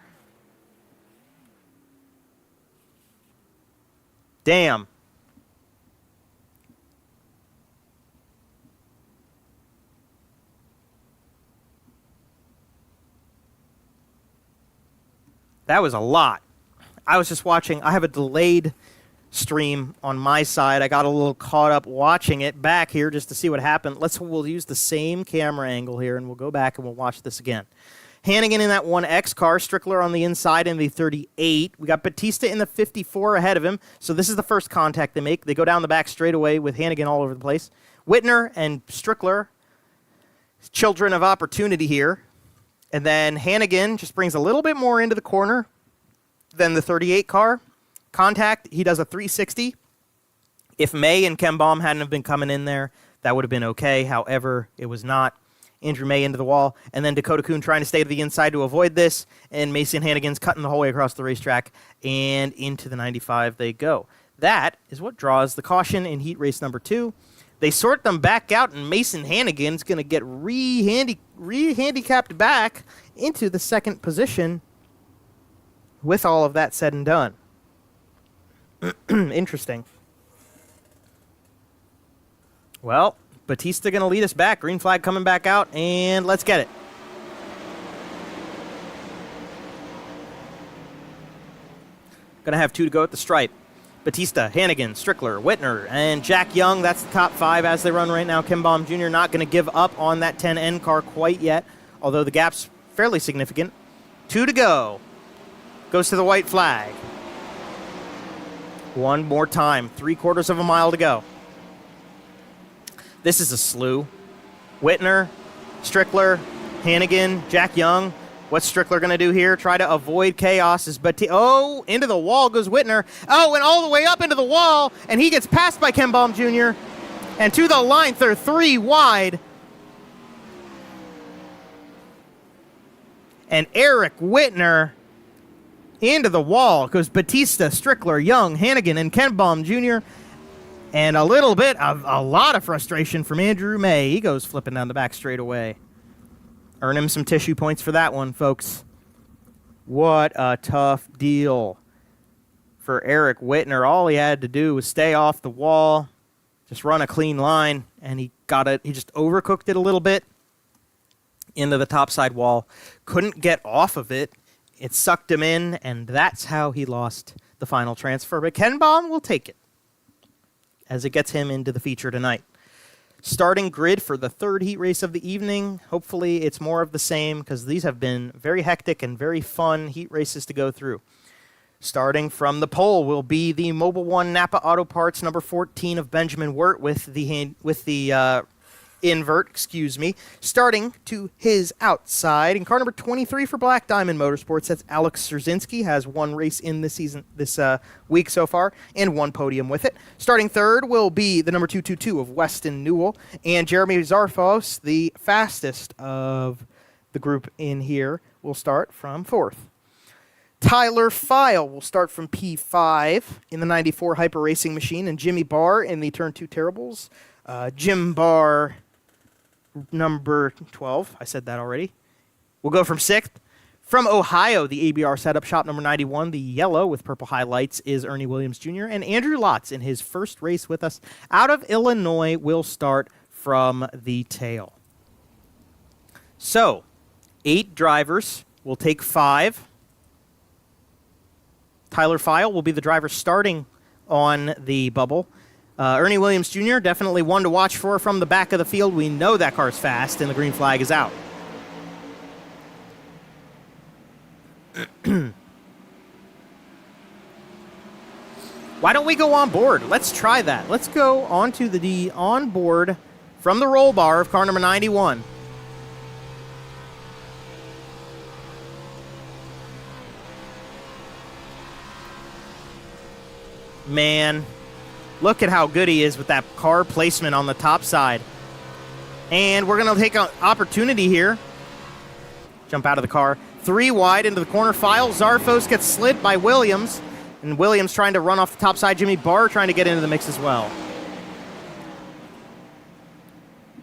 Damn. That was a lot. I was just watching. I have a delayed stream on my side. I got a little caught up watching it back here just to see what happened. We'll use the same camera angle here, and we'll go back and we'll watch this again. Hannigan in that 1X car, Strickler on the inside in the 38. We got Batista in the 54 ahead of him. So this is the first contact they make. They go down the back straightaway with Hannigan all over the place. Whitner and Strickler, children of opportunity here. And then Hannigan just brings a little bit more into the corner than the 38 car. Contact, he does a 360. If May and Ken Baum hadn't have been coming in there, that would have been okay. However, it was not. Andrew May into the wall, and then Dakota Kuhn trying to stay to the inside to avoid this, and Mason Hannigan's cutting the whole way across the racetrack, and into the 95 they go. That is what draws the caution in heat race number 2. They sort them back out, and Mason Hannigan's going to get re-handicapped back into the second position with all of that said and done. Interesting. Well, Batista going to lead us back. Green flag coming back out, and let's get it. Going to have 2 to go at the stripe. Batista, Hannigan, Strickler, Whitner, and Jack Young. That's the top 5 as they run right now. Ken Baum Jr. not going to give up on that 10N car quite yet. although the gap's fairly significant. 2 to go. Goes to the white flag. One more time. 3/4 of a mile to go. This is a slew. Whitner, Strickler, Hannigan, Jack Young. What's Strickler going to do here? Try to avoid chaos. Into the wall goes Whitner. Oh, and all the way up into the wall, and he gets passed by Ken Baum Jr. And to the line, they're 3 wide. And Eric Whitner into the wall goes Batista, Strickler, Young, Hannigan, and Ken Baum Jr. And a lot of frustration from Andrew May. He goes flipping down the back straightaway. Earn him some tissue points for that one, folks. What a tough deal for Eric Whitner. All he had to do was stay off the wall, just run a clean line, and he got it. He just overcooked it a little bit into the topside wall. Couldn't get off of it. It sucked him in, and that's how he lost the final transfer. But Ken Baum will take it as it gets him into the feature tonight. Starting grid for the third heat race of the evening. Hopefully it's more of the same because these have been very hectic and very fun heat races to go through. Starting from the pole will be the Mobil 1 Napa Auto Parts number 14 of Benjamin Wirt with the invert, starting to his outside. In car number 23 for Black Diamond Motorsports, that's Alex Szerzynski, has one race in this week so far, and one podium with it. Starting third will be the number 222 of Weston Newell, and Jeremy Zarfos, the fastest of the group in here, will start from fourth. Tyler File will start from P5 in the 94 Hyper Racing Machine, and Jimmy Barr in the Turn 2 Terribles. Jim Barr, number 12. I said that already. We'll go from 6th. From Ohio, the ABR Setup Shop, number 91, the yellow with purple highlights, is Ernie Williams Jr. And Andrew Lotz, in his first race with us out of Illinois, will start from the tail. So, 8 drivers will take 5. Tyler File will be the driver starting on the bubble. Ernie Williams Jr., definitely one to watch for from the back of the field. We know that car's fast, and the green flag is out. Why don't we go on board? Let's try that. Let's go onto the on board from the roll bar of car number 91. Man, look at how good he is with that car placement on the top side. And we're going to take an opportunity here. Jump out of the car. 3 wide into the corner. File. Zarfos gets slid by Williams. And Williams trying to run off the top side. Jimmy Barr trying to get into the mix as well.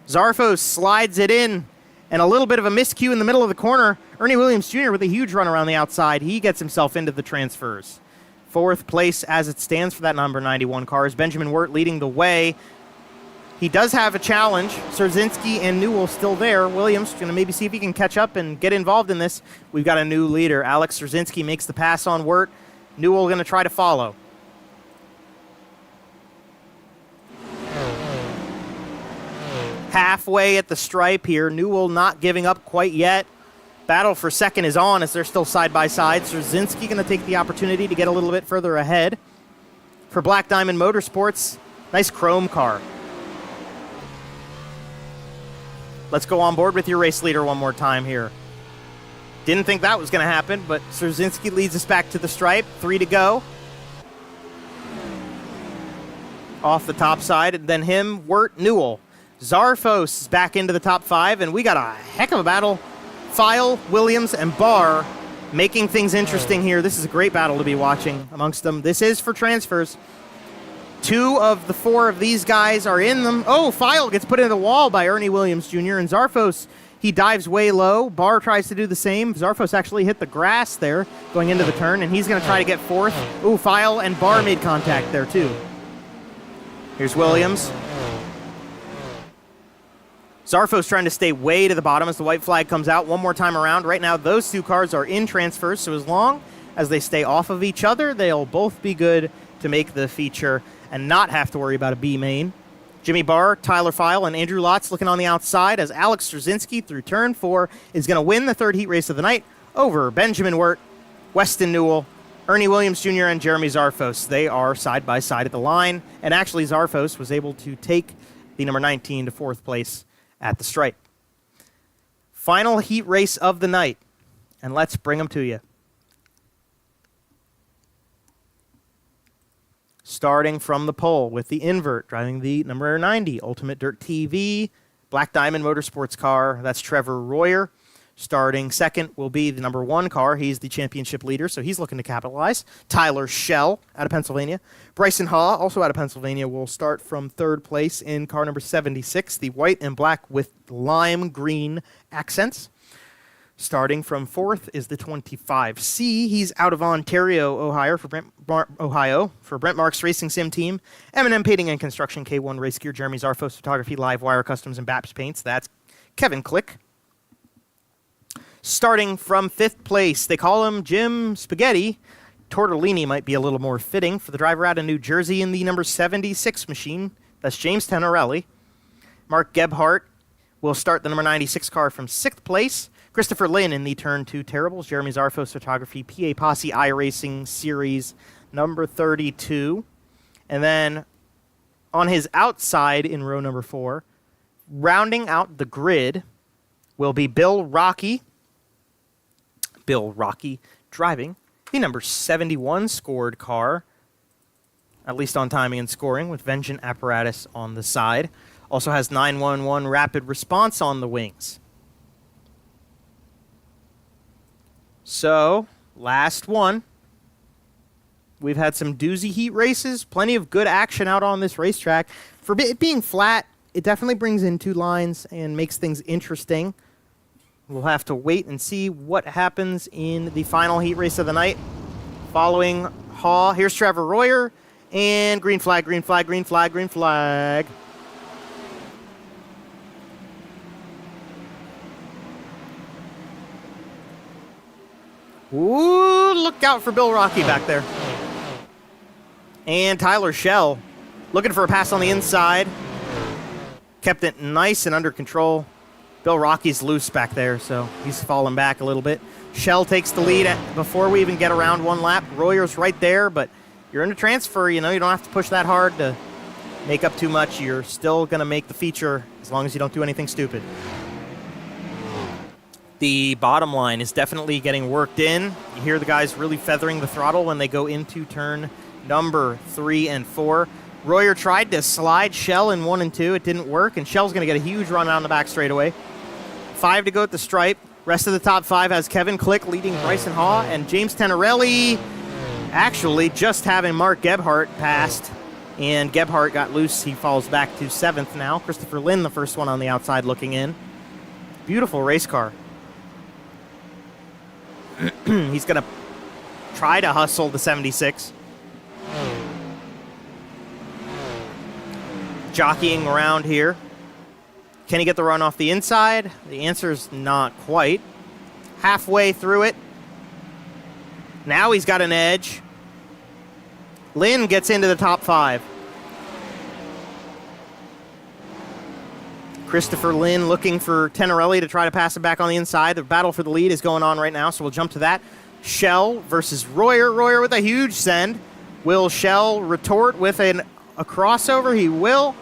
Zarfos slides it in. And a little bit of a miscue in the middle of the corner. Ernie Williams Jr. with a huge run around the outside. He gets himself into the transfers. 4th place as it stands for that number 91 car is Benjamin Wirt leading the way. He does have a challenge. Szerzynski and Newell still there. Williams going to maybe see if he can catch up and get involved in this. We've got a new leader. Alex Szerzynski makes the pass on Wirt. Newell going to try to follow. Halfway at the stripe here. Newell not giving up quite yet. Battle for second is on as they're still side by side. Szerzynski going to take the opportunity to get a little bit further ahead. For Black Diamond Motorsports, nice chrome car. Let's go on board with your race leader one more time here. Didn't think that was going to happen, but Szerzynski leads us back to the stripe. 3 to go. Off the top side, and then him, Wirt, Newell. Zarfos is back into the top 5, and we got a heck of a battle. File, Williams, and Barr making things interesting here. This is a great battle to be watching amongst them. This is for transfers. 2 of the 4 of these guys are in them. Oh, File gets put into the wall by Ernie Williams Jr. And Zarfos, he dives way low. Barr tries to do the same. Zarfos actually hit the grass there going into the turn, and he's going to try to get 4th. Ooh, File and Barr made contact there too. Here's Williams. Zarfos trying to stay way to the bottom as the white flag comes out one more time around. Right now, those 2 cars are in transfers, so as long as they stay off of each other, they'll both be good to make the feature and not have to worry about a B main. Jimmy Barr, Tyler File, and Andrew Lotz looking on the outside as Alex Straczynski through turn 4 is going to win the third heat race of the night over Benjamin Wirt, Weston Newell, Ernie Williams Jr., and Jeremy Zarfos. They are side by side at the line, and actually Zarfos was able to take the number 19 to 4th place at the stripe. Final heat race of the night, and let's bring them to you. Starting from the pole with the invert, driving the number 90 Ultimate Dirt TV Black Diamond Motorsports car. That's Trevor Royer. Starting second will be the number 1 car. He's the championship leader, so he's looking to capitalize. Tyler Schell out of Pennsylvania. Bryson Haw, also out of Pennsylvania, will start from 3rd place in car number 76, the white and black with lime green accents. Starting from 4th is the 25C. He's out of Ontario, Ohio for Brent Marks Racing Sim Team, M&M Painting and Construction, K1 Race Gear, Jeremy Zarfos Photography, Live Wire Customs, and Baps Paints. That's Kevin Click. Starting from 5th place, they call him Jim Spaghetti. Tortellini might be a little more fitting for the driver out of New Jersey in the number 76 machine. That's James Tenorelli. Mark Gebhardt will start the number 96 car from 6th place. Christopher Lynn in the Turn 2 Terribles, Jeremy Zarfos Photography, PA Posse iRacing Series number 32. And then on his outside in row number 4, rounding out the grid will be Bill Rocky. Bill Rocky driving the number 71 scored car, at least on timing and scoring, with Vengeance apparatus on the side. Also has 911 rapid response on the wings. So, last one. We've had some doozy heat races, plenty of good action out on this racetrack. For it being flat, it definitely brings in 2 lines and makes things interesting. We'll have to wait and see what happens in the final heat race of the night. Following Haw, here's Trevor Royer, and green flag, green flag, green flag, green flag. Ooh, look out for Bill Rocky back there. And Tyler Schell looking for a pass on the inside. Kept it nice and under control. Bill Rocky's loose back there, so he's falling back a little bit. Schell takes the lead before we even get around 1 lap. Royer's right there, but you're in a transfer. You know, you don't have to push that hard to make up too much. You're still going to make the feature as long as you don't do anything stupid. The bottom line is definitely getting worked in. You hear the guys really feathering the throttle when they go into turn number 3 and 4. Royer tried to slide Schell in 1 and 2. It didn't work, and Schell's going to get a huge run out on the back straightaway. 5 to go at the stripe. Rest of the top 5 has Kevin Click leading Bryson Haw, and James Tenorelli actually just having Mark Gebhardt passed, and Gebhardt got loose. He falls back to 7th now. Christopher Lynn, the first one on the outside looking in. Beautiful race car. He's going to try to hustle the 76. Jockeying around here. Can he get the run off the inside? The answer is not quite. Halfway through it. Now he's got an edge. Lynn gets into the top 5. Christopher Lynn looking for Tenorelli to try to pass it back on the inside. The battle for the lead is going on right now, so we'll jump to that. Schell versus Royer. Royer with a huge send. Will Schell retort with a crossover? He will.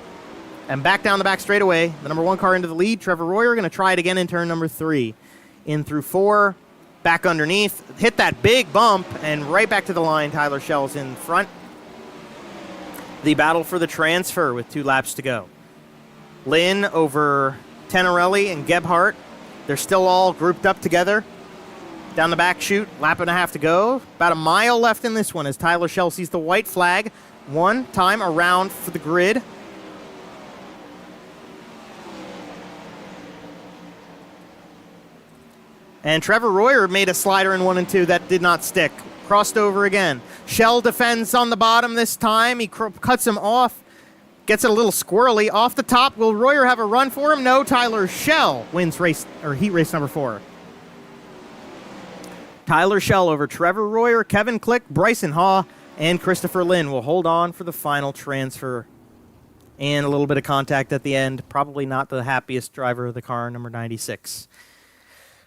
And back down the back straightaway. The number 1 car into the lead. Trevor Royer going to try it again in turn number 3. In through 4. Back underneath. Hit that big bump. And right back to the line. Tyler Schell's in front. The battle for the transfer with 2 laps to go. Lynn over Tenorelli and Gebhardt. They're still all grouped up together. Down the back chute, lap and a half to go. About a mile left in this one as Tyler Schell sees the white flag. 1 time around for the grid. And Trevor Royer made a slider in 1 and 2 that did not stick. Crossed over again. Schell defends on the bottom this time. He cuts him off. Gets it a little squirrely. Off the top, will Royer have a run for him? No, Tyler Schell wins heat race number 4. Tyler Schell over Trevor Royer, Kevin Click, Bryson Haw, and Christopher Lynn will hold on for the final transfer. and a little bit of contact at the end. Probably not the happiest driver of the car, number 96.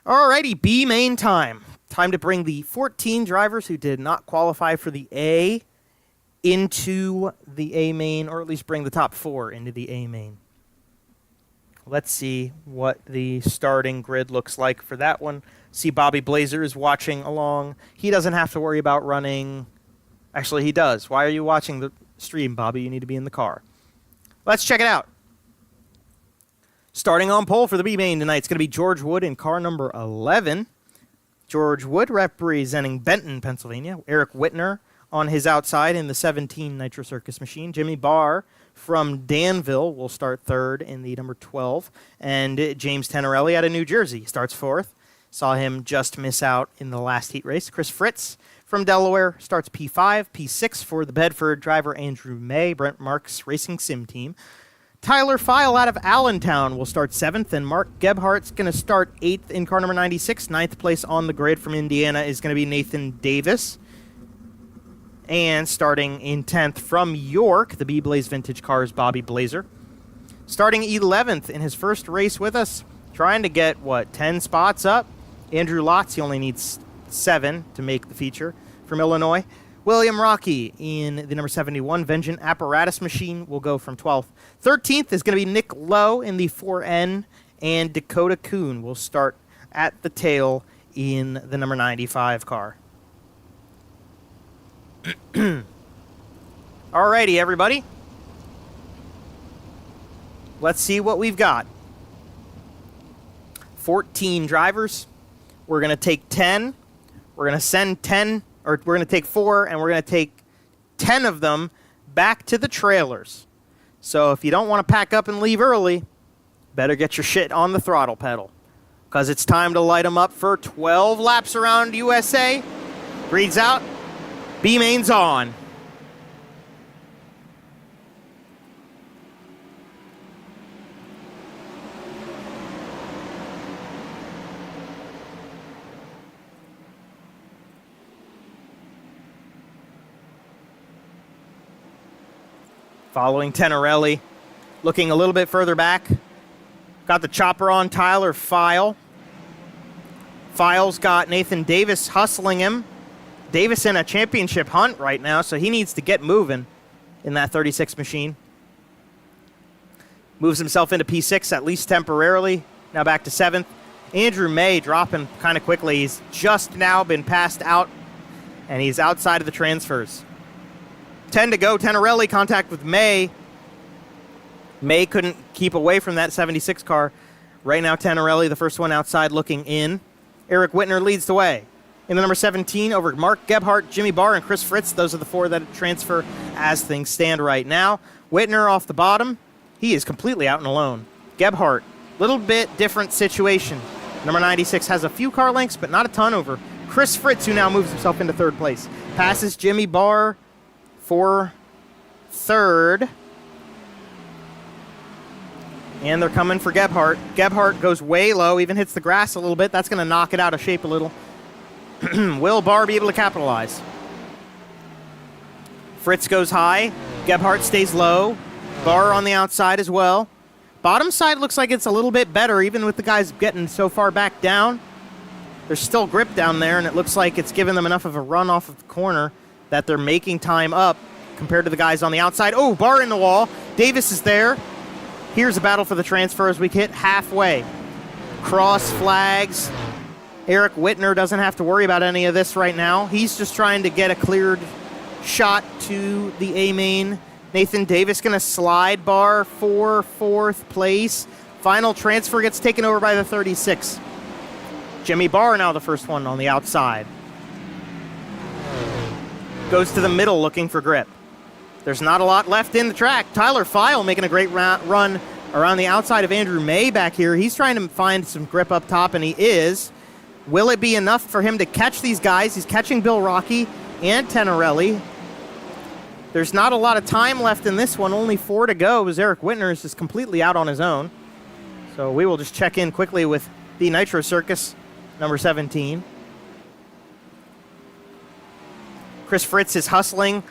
Alrighty, B main time. Time to bring the 14 drivers who did not qualify for the A into the A main, or at least bring the top 4 into the A main. Let's see what the starting grid looks like for that one. See, Bobby Blazer is watching along. He doesn't have to worry about running. Actually, he does. Why are you watching the stream, Bobby? You need to be in the car. Let's check it out. Starting on pole for the B main tonight, it's going to be George Wood in car number 11. George Wood representing Benton, Pennsylvania. Eric Whitner on his outside in the 17 Nitro Circus machine. Jimmy Barr from Danville will start third in the number 12. And James Tenorelli out of New Jersey starts fourth. Saw him just miss out in the last heat race. Chris Fritz from Delaware starts P5. P6 for the Bedford driver Andrew May, Brent Marks Racing Sim Team. Tyler File out of Allentown will start 7th, and Mark Gebhardt's going to start 8th in car number 96. 9th place on the grid from Indiana is going to be Nathan Davis. And starting in 10th from York, the B-Blaze Vintage Cars, Bobby Blazer. Starting 11th in his first race with us, trying to get, 10 spots up? Andrew Lotz, he only needs 7 to make the feature from Illinois. William Rocky in the number 71 Vengeance Apparatus Machine will go from 12th. 13th is going to be Nick Lowe in the 4N, and Dakota Kuhn will start at the tail in the number 95 car. Alrighty, everybody. Let's see what we've got. 14 drivers. We're going to take 10. We're going to send 10, or we're going to take 4, and we're going to take 10 of them back to the trailers. So if you don't want to pack up and leave early, better get your shit on the throttle pedal, because it's time to light them up for 12 laps around USA. Greed's out. B-main's on. Following Tenorelli, looking a little bit further back. Got the chopper on Tyler File. File's got Nathan Davis hustling him. Davis in a championship hunt right now, so he needs to get moving in that 36 machine. Moves himself into P6, at least temporarily. Now back to 7th. Andrew May dropping kind of quickly. He's just now been passed out, and he's outside of the transfers. 10 to go. Tenorelli contact with May. May couldn't keep away from that 76 car. Right now, Tenorelli, the first one outside, looking in. Eric Whitner leads the way. In the number 17, over Mark Gebhardt, Jimmy Barr, and Chris Fritz. Those are the 4 that transfer as things stand right now. Whitner off the bottom. He is completely out and alone. Gebhardt, little bit different situation. Number 96 has a few car lengths, but not a ton over Chris Fritz, who now moves himself into 3rd place. Passes Jimmy Barr for 3rd. And they're coming for Gebhardt. Gebhardt goes way low, even hits the grass a little bit. That's going to knock it out of shape a little. Will Barr be able to capitalize? Fritz goes high. Gebhardt stays low. Barr on the outside as well. Bottom side looks like it's a little bit better, even with the guys getting so far back down. There's still grip down there, and it looks like it's given them enough of a run off of the corner that they're making time up compared to the guys on the outside. Oh, Barr in the wall. Davis is there. Here's a battle for the transfer as we hit halfway. Cross flags. Eric Whitner doesn't have to worry about any of this right now. He's just trying to get a cleared shot to the A main. Nathan Davis going to slide Barr for 4th place. Final transfer gets taken over by the 36. Jimmy Barr now the first one on the outside. Goes to the middle looking for grip. There's not a lot left in the track. Tyler File making a great run around the outside of Andrew May back here. He's trying to find some grip up top, and he is. Will it be enough for him to catch these guys? He's catching Bill Rocky and Tenorelli. There's not a lot of time left in this one. Only 4 to go as Eric Whitner is just completely out on his own. So we will just check in quickly with the Nitro Circus, number 17. Chris Fritz is hustling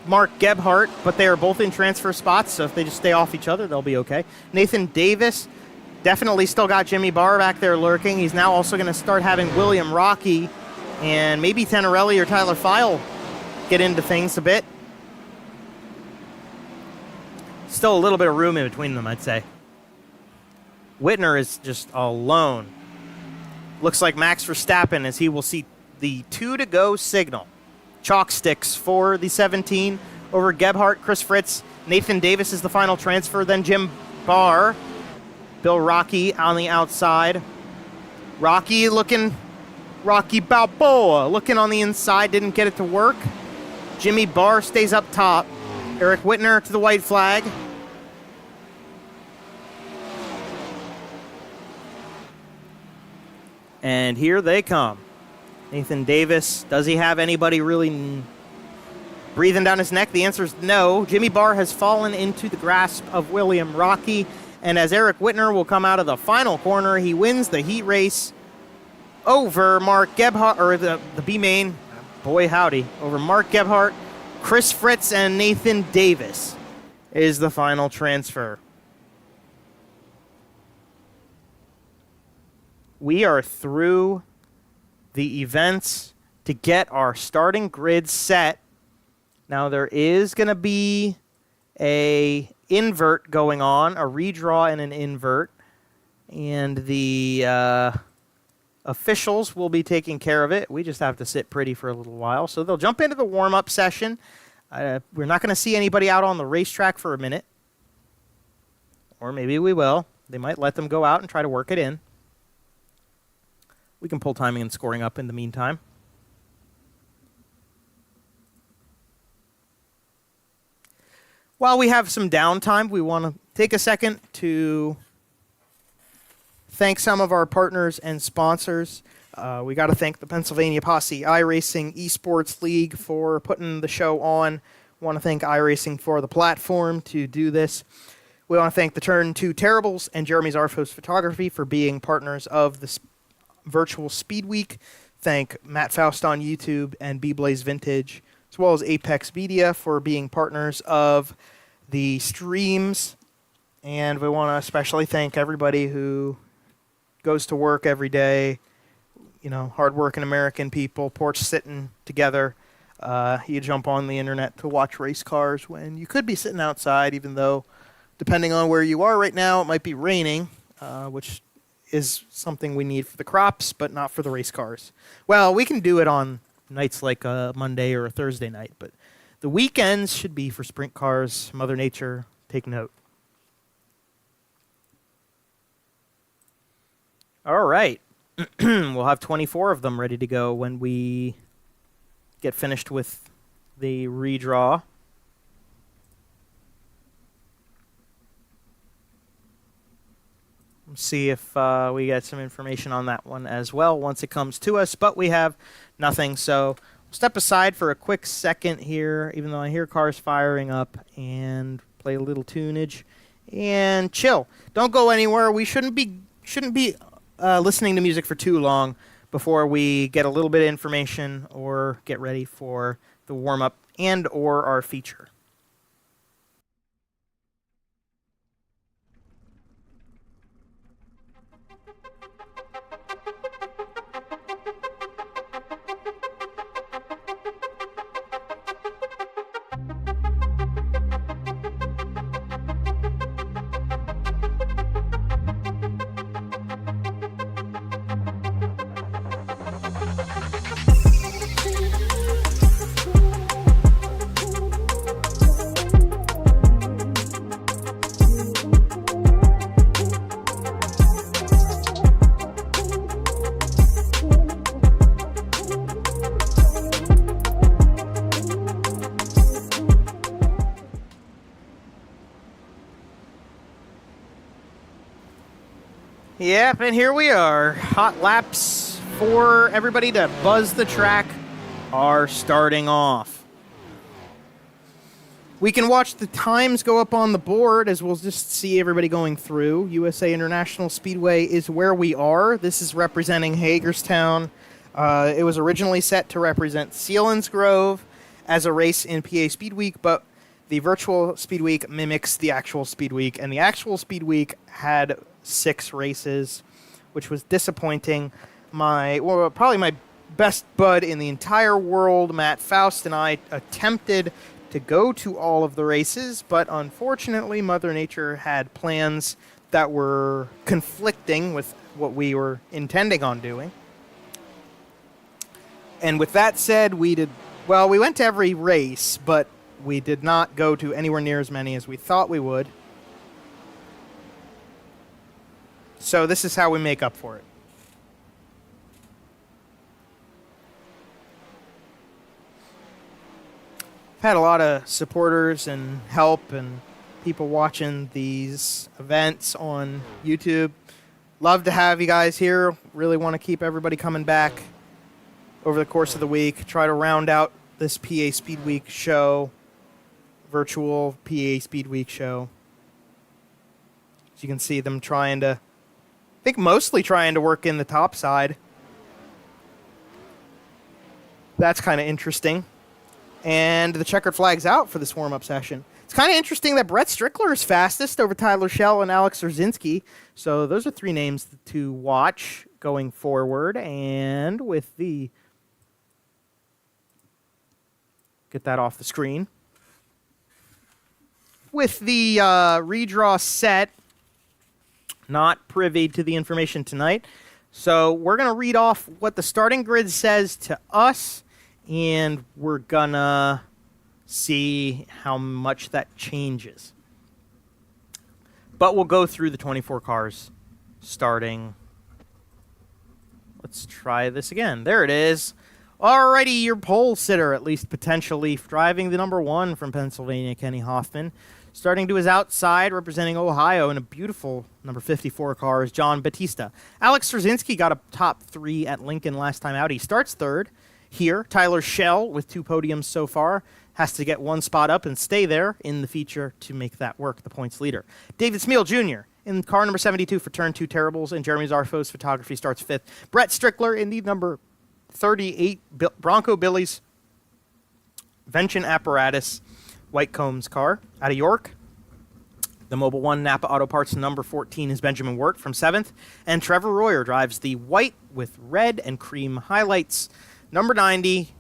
Mark Gebhardt, but they are both in transfer spots, so if they just stay off each other, they'll be okay. Nathan Davis definitely still got Jimmy Barr back there lurking. He's now also going to start having William Rocky and maybe Tenorelli or Tyler File get into things a bit. Still a little bit of room in between them, I'd say. Whitner is just alone. Looks like Max Verstappen, as he will see the 2-to-go signal. Chalk sticks for the 17 over Gebhardt, Chris Fritz. Nathan Davis is the final transfer, then Jim Barr. Bill Rocky on the outside. Rocky Balboa looking on the inside, didn't get it to work. Jimmy Barr stays up top. Eric Whitner to the white flag. And here they come. Nathan Davis, does he have anybody really breathing down his neck? The answer is no. Jimmy Barr has fallen into the grasp of William Rocky. And as Eric Whitner will come out of the final corner, he wins the heat race over Mark Gebhardt, or the B-main, boy howdy, over Mark Gebhardt, Chris Fritz, and Nathan Davis is the final transfer. We are through the events to get our starting grid set. Now there is going to be a invert going on, a redraw and an invert, and the officials will be taking care of it. We just have to sit pretty for a little while. So they'll jump into the warm-up session. We're not going to see anybody out on the racetrack for a minute. Or maybe we will. They might let them go out and try to work it in. We can pull timing and scoring up in the meantime. While we have some downtime, we want to take a second to thank some of our partners and sponsors. We got to thank the Pennsylvania Posse iRacing Esports League for putting the show on. Want to thank iRacing for the platform to do this. We want to thank the Turn 2 Terribles and Jeremy Zarfos Photography for being partners of the Virtual Speedweek. Thank Matt Faust on YouTube and B-Blaze Vintage, as well as Apex Media for being partners of the streams. And we want to especially thank everybody who goes to work every day, you know, hardworking American people, porch sitting together. You jump on the internet to watch race cars when you could be sitting outside, even though, depending on where you are right now, it might be raining, which is something we need for the crops, but not for the race cars. Well, we can do it on nights like a Monday or a Thursday night, but the weekends should be for sprint cars. Mother Nature, take note. All right. We'll have 24 of them ready to go when we get finished with the redraw. See if we get some information on that one as well once it comes to us, but we have nothing, so we'll step aside for a quick second here, even though I hear cars firing up, and play a little tunage and chill. Don't go anywhere. We shouldn't be listening to music for too long before we get a little bit of information or get ready for the warm-up and or our feature. Yep, and here we are. Hot laps for everybody to buzz the track are starting off. We can watch the times go up on the board as we'll just see everybody going through. USA International Speedway is where we are. This is representing Hagerstown. It was originally set to represent Selinsgrove, as a race in PA Speedweek, but the Virtual Speedweek mimics the actual Speedweek, and the actual Speedweek had 6 races, which was disappointing. Probably my best bud in the entire world, Matt Faust, and I attempted to go to all of the races, but unfortunately Mother Nature had plans that were conflicting with what we were intending on doing. And with that said, we went to every race, but we did not go to anywhere near as many as we thought we would. So this is how we make up for it. I've had a lot of supporters and help and people watching these events on YouTube. Love to have you guys here. Really want to keep everybody coming back over the course of the week. Try to round out this PA Speedweek show, Virtual PA Speedweek show. As you can see them mostly trying to work in the top side. That's kind of interesting. And the checkered flag's out for this warm-up session. It's kind of interesting that Brett Strickler is fastest over Tyler Schell and Alex Rzinski. So those are 3 names to watch going forward. And with the... Get that off the screen. With the redraw set, not privy to the information tonight. So we're going to read off what the starting grid says to us, and we're going to see how much that changes. But we'll go through the 24 cars starting. Let's try this again. There it is. Alrighty, your pole sitter, at least potentially, driving the number 1 from Pennsylvania, Kenny Hoffman. Starting to his outside, representing Ohio in a beautiful number 54 car is John Batista. Alex Rzinski got a top 3 at Lincoln last time out. He starts 3rd here. Tyler Schell, with 2 podiums so far, has to get 1 spot up and stay there in the feature to make that work, the points leader. David Smeal Jr. in car number 72 for Turn 2 Terribles, and Jeremy Zarfo's photography starts 5th. Brett Strickler in the number 38 Bronco Billy's Vention Apparatus White Combs car out of York. The Mobile One Napa Auto Parts number 14 is Benjamin Wirt from 7th. And Trevor Royer drives the white with red and cream highlights. Number 90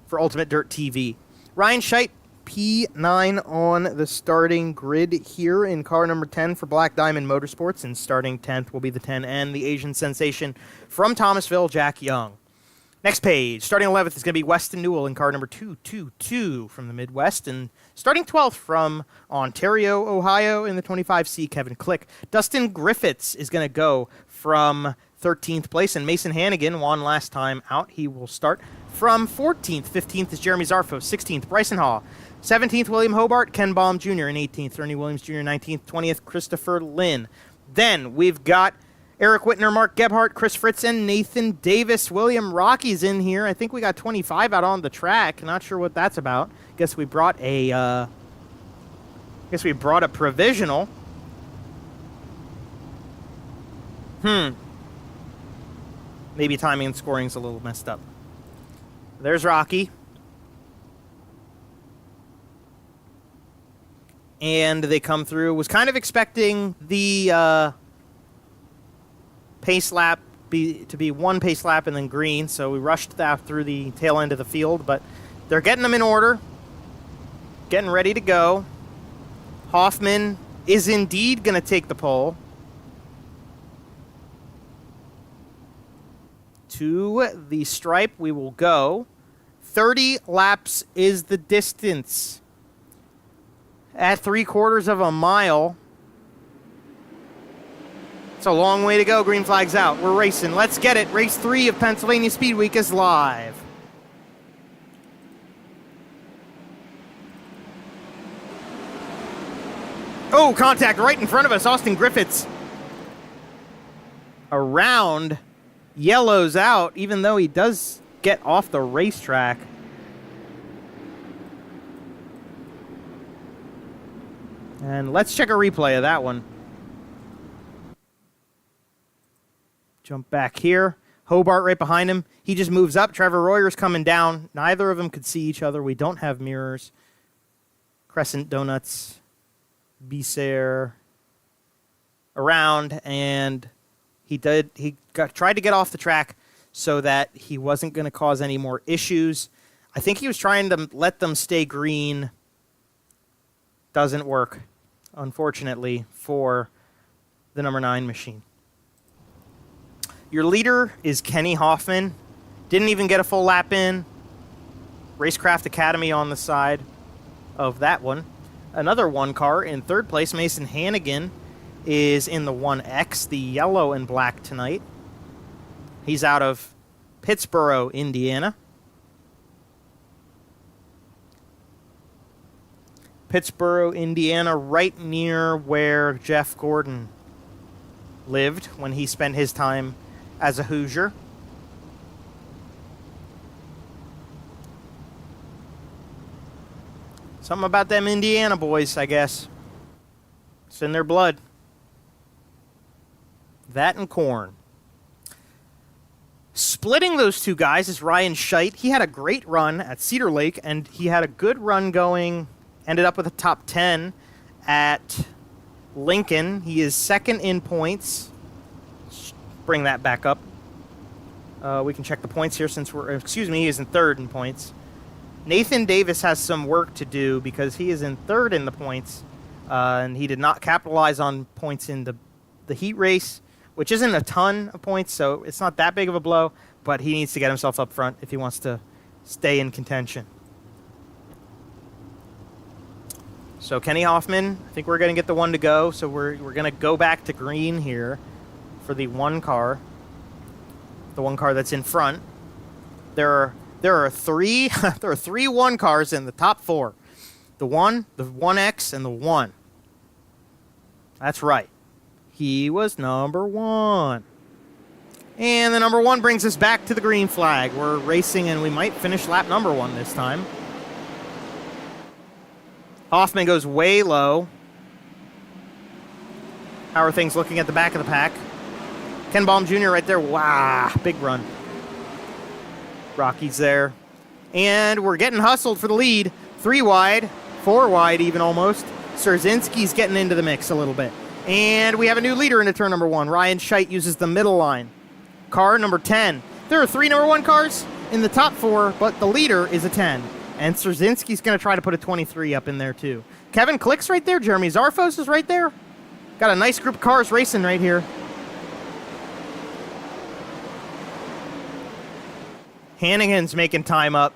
for Ultimate Dirt TV. Ryan Scheidt, P9 on the starting grid here in car number 10 for Black Diamond Motorsports. And starting 10th will be the 10 and the Asian sensation from Thomasville, Jack Young. Next page, starting 11th is going to be Weston Newell in car number 222 from the Midwest, and starting 12th from Ontario, Ohio in the 25C, Kevin Click. Dustin Griffiths is going to go from 13th place, and Mason Hannigan won last time out. He will start from 14th. 15th is Jeremy Zarfo. 16th, Bryson Hall. 17th, William Hobart. Ken Baum Jr. in 18th. Ernie Williams Jr. 19th. 20th, Christopher Lynn. Then we've got Eric Whitner, Mark Gebhardt, Chris Fritz, and Nathan Davis. William Rocky's in here. I think we got 25 out on the track. Not sure what that's about. Guess we brought a provisional. Maybe timing and scoring's a little messed up. There's Rocky. And they come through. Was kind of expecting the pace lap to be 1 pace lap and then green, so we rushed that through the tail end of the field, but they're getting them in order, getting ready to go. Hoffman is indeed going to take the pole. To the stripe we will go. 30 laps is the distance. At 3/4 of a mile. It's a long way to go. Green flag's out. We're racing. Let's get it. Race 3 of Pennsylvania Speedweek is live. Oh, contact right in front of us. Austin Griffiths. Around. Yellows out, even though he does get off the racetrack. And let's check a replay of that one. Jump back here. Hobart right behind him. He just moves up. Trevor Royer's coming down. Neither of them could see each other. We don't have mirrors. Crescent Donuts, Bissair around, and he tried to get off the track so that he wasn't going to cause any more issues. I think he was trying to let them stay green. Doesn't work, unfortunately, for the number 9 machine. Your leader is Kenny Hoffman. Didn't even get a full lap in. Racecraft Academy on the side of that one. Another 1 car in 3rd place. Mason Hannigan is in the 1X, the yellow and black tonight. He's out of Pittsboro, Indiana. Pittsboro, Indiana, right near where Jeff Gordon lived when he spent his time as a Hoosier. Something about them Indiana boys, I guess. It's in their blood. That and corn. Splitting those two guys is Ryan Scheidt. He had a great run at Cedar Lake, and he had a good run going, ended up with a top 10 at Lincoln. He is 2nd in points. Bring that back up. We can check the points here since he is in 3rd in points. Nathan Davis has some work to do because he is in 3rd in the points, and he did not capitalize on points in the heat race, which isn't a ton of points, so it's not that big of a blow, but he needs to get himself up front if he wants to stay in contention. So Kenny Hoffman, I think we're going to get the 1 to go, so we're going to go back to green here for the 1 car, the 1 car that's in front. There are 3 1 cars in the top 4. The 1, the 1X, and the 1. That's right. He was number 1. And the number 1 brings us back to the green flag. We're racing, and we might finish lap number 1 this time. Hoffman goes way low. How are things looking at the back of the pack? Ken Baum Jr. right there. Wow, big run. Rocky's there. And we're getting hustled for the lead. 3 wide, 4 wide even almost. Szerzynski's getting into the mix a little bit. And we have a new leader into turn number 1. Ryan Scheidt uses the middle line. Car number 10. There are 3 number 1 cars in the top 4, but the leader is a 10. And Szerzynski's going to try to put a 23 up in there too. Kevin Click's right there. Jeremy Zarfos is right there. Got a nice group of cars racing right here. Hannigan's making time up.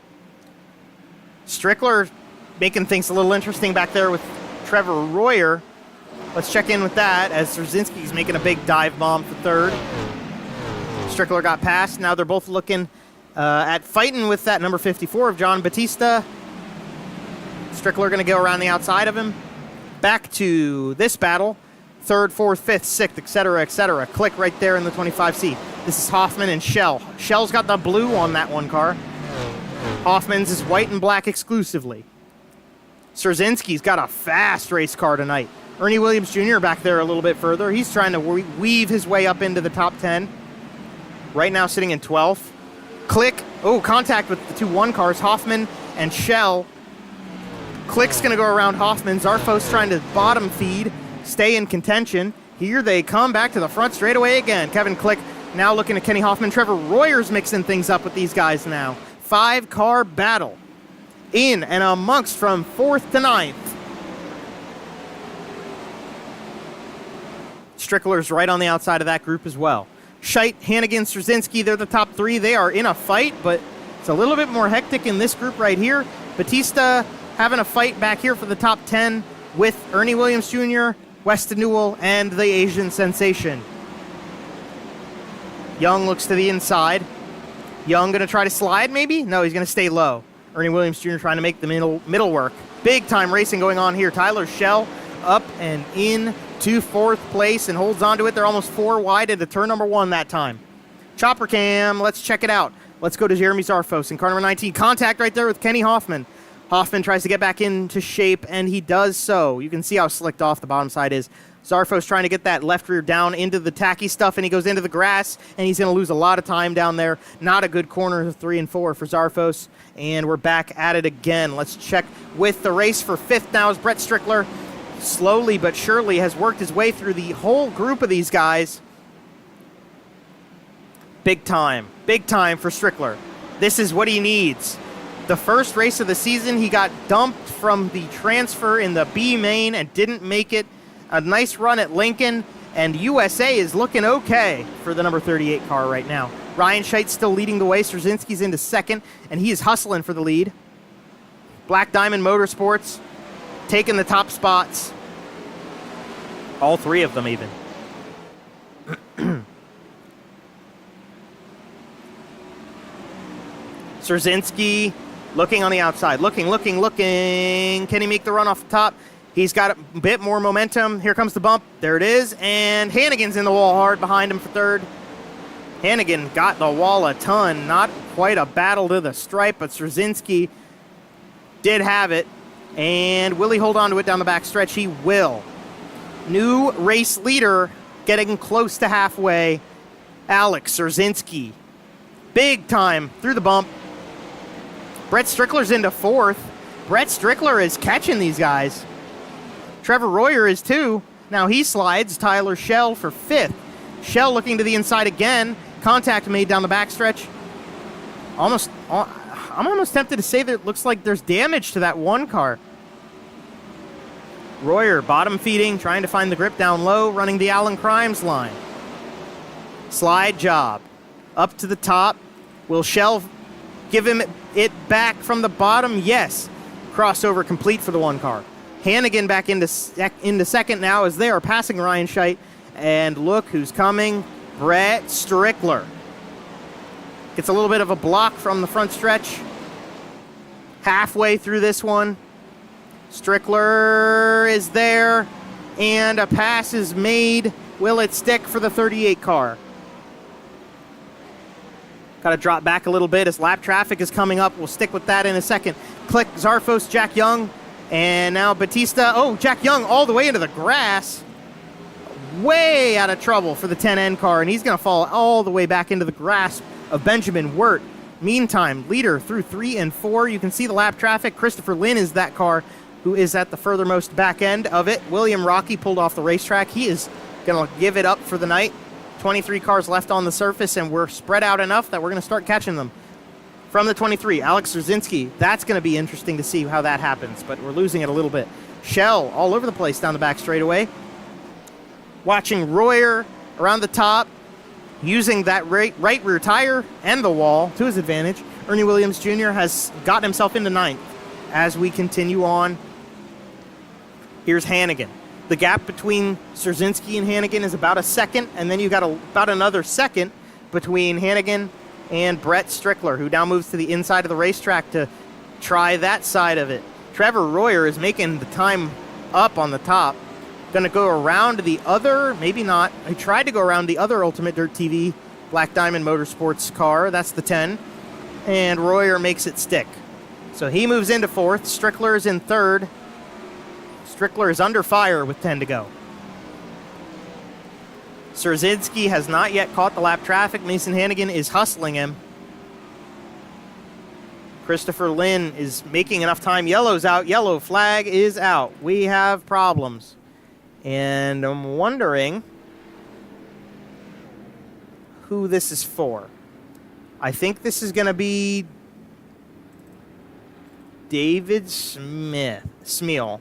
Strickler making things a little interesting back there with Trevor Royer. Let's check in with that as Szerzynski's making a big dive bomb for 3rd. Strickler got past. Now they're both looking at fighting with that number 54 of John Batista. Strickler going to go around the outside of him. Back to this battle. 3rd, 4th, 5th, 6th, etc., etc. Click right there in the 25C. This is Hoffman and Shell. Shell's got the blue on that 1 car. Hoffman's is white and black exclusively. Szerzynski's got a fast race car tonight. Ernie Williams Jr. back there a little bit further. He's trying to weave his way up into the top 10. Right now sitting in 12th. Click. Oh, contact with the 2 1 cars, Hoffman and Shell. Click's going to go around Hoffman. Zarfos trying to bottom feed, stay in contention. Here they come back to the front straight away again. Kevin Click now looking at Kenny Hoffman. Trevor Royer's mixing things up with these guys now. 5-car battle. In and amongst from 4th to 9th. Strickler's right on the outside of that group as well. Scheidt, Hannigan, Szerzynski, they're the top 3. They are in a fight, but it's a little bit more hectic in this group right here. Batista having a fight back here for the top 10 with Ernie Williams Jr., Weston Newell, and the Asian sensation. Young looks to the inside. Young going to try to slide maybe? No, he's going to stay low. Ernie Williams Jr. trying to make the middle work. Big time racing going on here. Tyler Shell up and in to 4th place and holds on to it. They're almost 4 wide into turn number 1 that time. Chopper cam, let's check it out. Let's go to Jeremy Zarfos in car number 19. Contact right there with Kenny Hoffman. Hoffman tries to get back into shape, and he does so. You can see how slicked off the bottom side is. Zarfo's trying to get that left rear down into the tacky stuff, and he goes into the grass, and he's going to lose a lot of time down there. Not a good corner 3 and 4 for Zarfos, and we're back at it again. Let's check with the race for 5th now as Brett Strickler slowly but surely has worked his way through the whole group of these guys. Big time for Strickler. This is what he needs. The first race of the season, he got dumped from the transfer in the B main and didn't make it. A nice run at Lincoln, and USA is looking okay for the number 38 car right now. Ryan Scheidt's still leading the way. Straczynski's into second, and he is hustling for the lead. Black Diamond Motorsports taking the top spots. All 3 of them even. Straczynski looking on the outside. Looking. Can he make the run off the top? He's got a bit more momentum. Here comes the bump. There it is. And Hannigan's in the wall hard behind him for 3rd. Hannigan got the wall a ton. Not quite a battle to the stripe, but Straczynski did have it. And will he hold on to it down the back stretch? He will. New race leader getting close to halfway. Alex Straczynski. Big time through the bump. Brett Strickler's into 4th. Brett Strickler is catching these guys. Trevor Royer is too. Now he slides. Tyler Schell for 5th. Schell looking to the inside again. Contact made down the backstretch. I'm almost tempted to say that it looks like there's damage to that one car. Royer bottom feeding, trying to find the grip down low, running the Allen Crimes line. Slide job. Up to the top. Will Schell give him it back from the bottom? Yes. Crossover complete for the one car. Hannigan back into second now as they are passing Ryan Scheidt. And look who's coming. Brett Strickler. Gets a little bit of a block from the front stretch. Halfway through this one. Strickler is there. And a pass is made. Will it stick for the 38 car? Got to drop back a little bit as lap traffic is coming up. We'll stick with that in a second. Click Zarfos, Jack Young. And now Batista. Oh, Jack Young all the way into the grass. Way out of trouble for the 10N car. And he's going to fall all the way back into the grasp of Benjamin Wirt. Meantime, leader through 3 and 4. You can see the lap traffic. Christopher Lynn is that car who is at the furthermost back end of it. William Rocky pulled off the racetrack. He is going to give it up for the night. 23 cars left on the surface, and we're spread out enough that we're going to start catching them. From the 23, Alex Straczynski. That's going to be interesting to see how that happens, but we're losing it a little bit. Schell all over the place down the back straightaway. Watching Royer around the top, using that right rear tire and the wall to his advantage. Ernie Williams Jr. has gotten himself into 9th. As we continue on, here's Hannigan. The gap between Straczynski and Hannigan is about a second, and then you've got about another second between Hannigan and Brett Strickler, who now moves to the inside of the racetrack to try that side of it. Trevor Royer is making the time up on the top. Going to go around the other, maybe not. He tried to go around the other Ultimate Dirt TV Black Diamond Motorsports car. That's the 10. And Royer makes it stick. So he moves into 4th. Strickler is in 3rd. Strickler is under fire with 10 to go. Straczynski has not yet caught the lap traffic. Mason Hannigan is hustling him. Christopher Lynn is making enough time. Yellow's out. Yellow flag is out. We have problems. And I'm wondering who this is for. I think this is going to be David Smeal.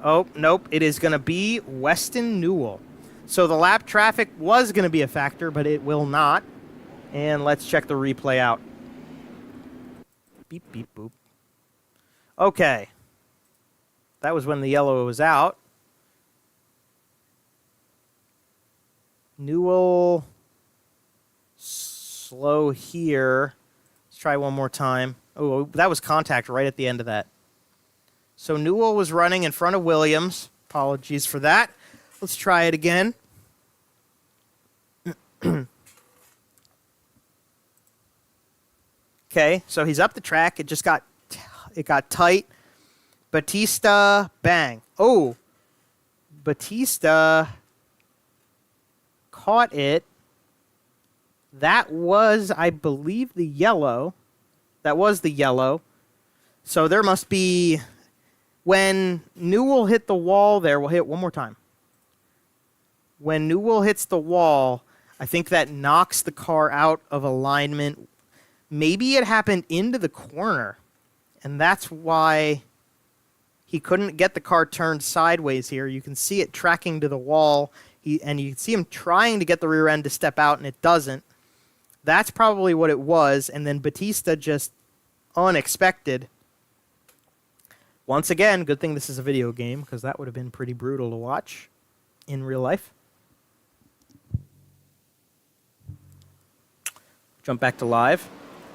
Oh, nope. It is going to be Weston Newell. So the lap traffic was going to be a factor, but it will not. And let's check the replay out. Beep, beep, boop. Okay. That was when the yellow was out. Newell slow here. Let's try one more time. Oh, that was contact right at the end of that. So Newell was running in front of Williams. Apologies for that. Let's try it again. Okay, so he's up the track. It got tight. Batista, bang. Oh, Batista caught it. That was, I believe, the yellow. That was the yellow. So there must be, when Newell hit the wall there, we'll hit one more time. When Newell hits the wall, I think that knocks the car out of alignment. Maybe it happened into the corner, and that's why he couldn't get the car turned sideways here. You can see it tracking to the wall, and you can see him trying to get the rear end to step out, and it doesn't. That's probably what it was, and then Batista just unexpected. Once again, good thing this is a video game, because that would have been pretty brutal to watch in real life. Jump back to live.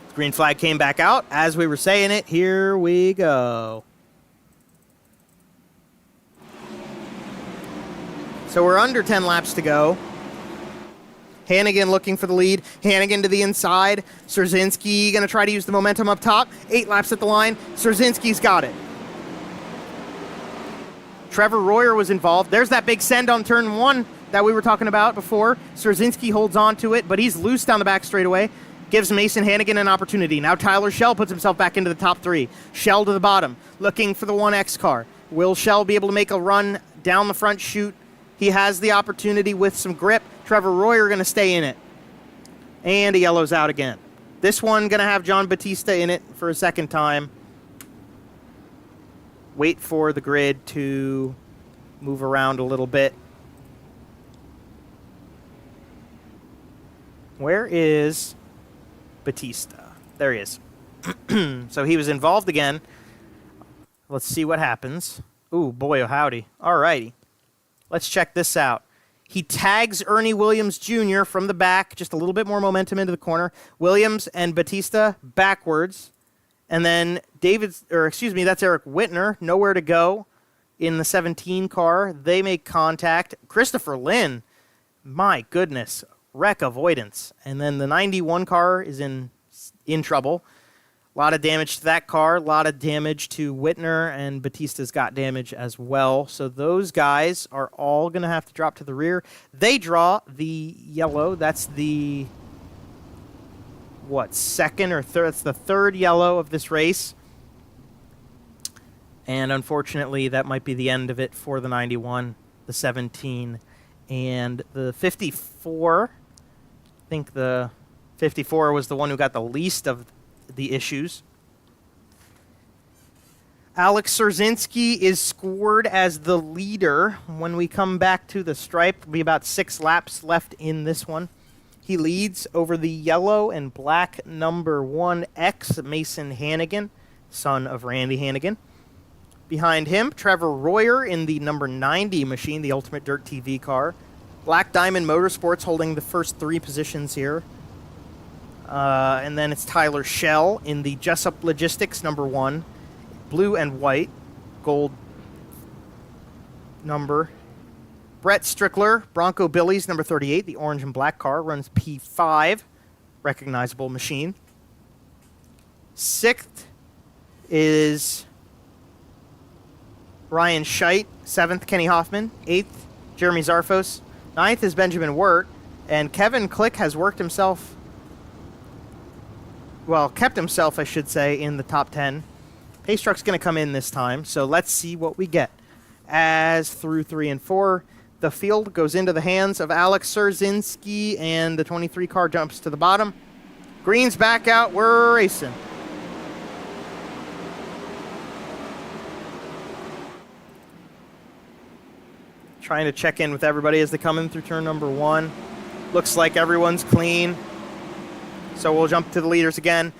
The green flag came back out. As we were saying it, here we go. So we're under 10 laps to go. Hannigan looking for the lead. Hannigan to the inside. Szerzynski going to try to use the momentum up top. 8 laps at the line. Szerzynski's got it. Trevor Royer was involved. There's that big send on turn 1 that we were talking about before. Szerzynski holds on to it, but he's loose down the back straightaway. Gives Mason Hannigan an opportunity. Now Tyler Schell puts himself back into the top 3. Schell to the bottom, looking for the 1X car. Will Schell be able to make a run down the front chute? He has the opportunity with some grip. Trevor Royer going to stay in it. And he yellows out again. This one going to have John Batista in it for a second time. Wait for the grid to move around a little bit. Where is Batista? There he is. So he was involved again. Let's see what happens. Ooh, boy, oh howdy. All righty. Let's check this out. He tags Ernie Williams Jr. from the back, just a little bit more momentum into the corner. Williams and Batista backwards. And then that's Eric Whitner, nowhere to go in the 17 car. They make contact. Christopher Lynn, my goodness, wreck avoidance. And then the 91 car is in trouble. A lot of damage to that car, a lot of damage to Whitner, and Batista's got damage as well. So those guys are all going to have to drop to the rear. They draw the yellow. That's the, second or third? That's the third yellow of this race. And unfortunately, that might be the end of it for the 91, the 17, and the 54. I think the 54 was the one who got the least of the issues. Alex Szerzynski is scored as the leader. When we come back to the stripe, there'll be about 6 laps left in this one. He leads over the yellow and black number 1X, Mason Hannigan, son of Randy Hannigan. Behind him, Trevor Royer in the number 90 machine, the Ultimate Dirt TV car. Black Diamond Motorsports holding the first 3 positions here. And then it's Tyler Schell in the Jessup Logistics number 1. Blue and white, gold number. Brett Strickler, Bronco Billy's number 38, the orange and black car, runs P5, recognizable machine. 6th is Ryan Scheidt. 7th, Kenny Hoffman. 8th, Jeremy Zarfos. 9th is Benjamin Wirt. And Kevin Click has kept himself, I should say, in the top 10. Pace Truck's going to come in this time, so let's see what we get. As through 3 and 4, the field goes into the hands of Alex Szerzynski, and the 23 car jumps to the bottom. Green's back out. We're racing. Trying to check in with everybody as they come in through turn number 1. Looks like everyone's clean. So we'll jump to the leaders again.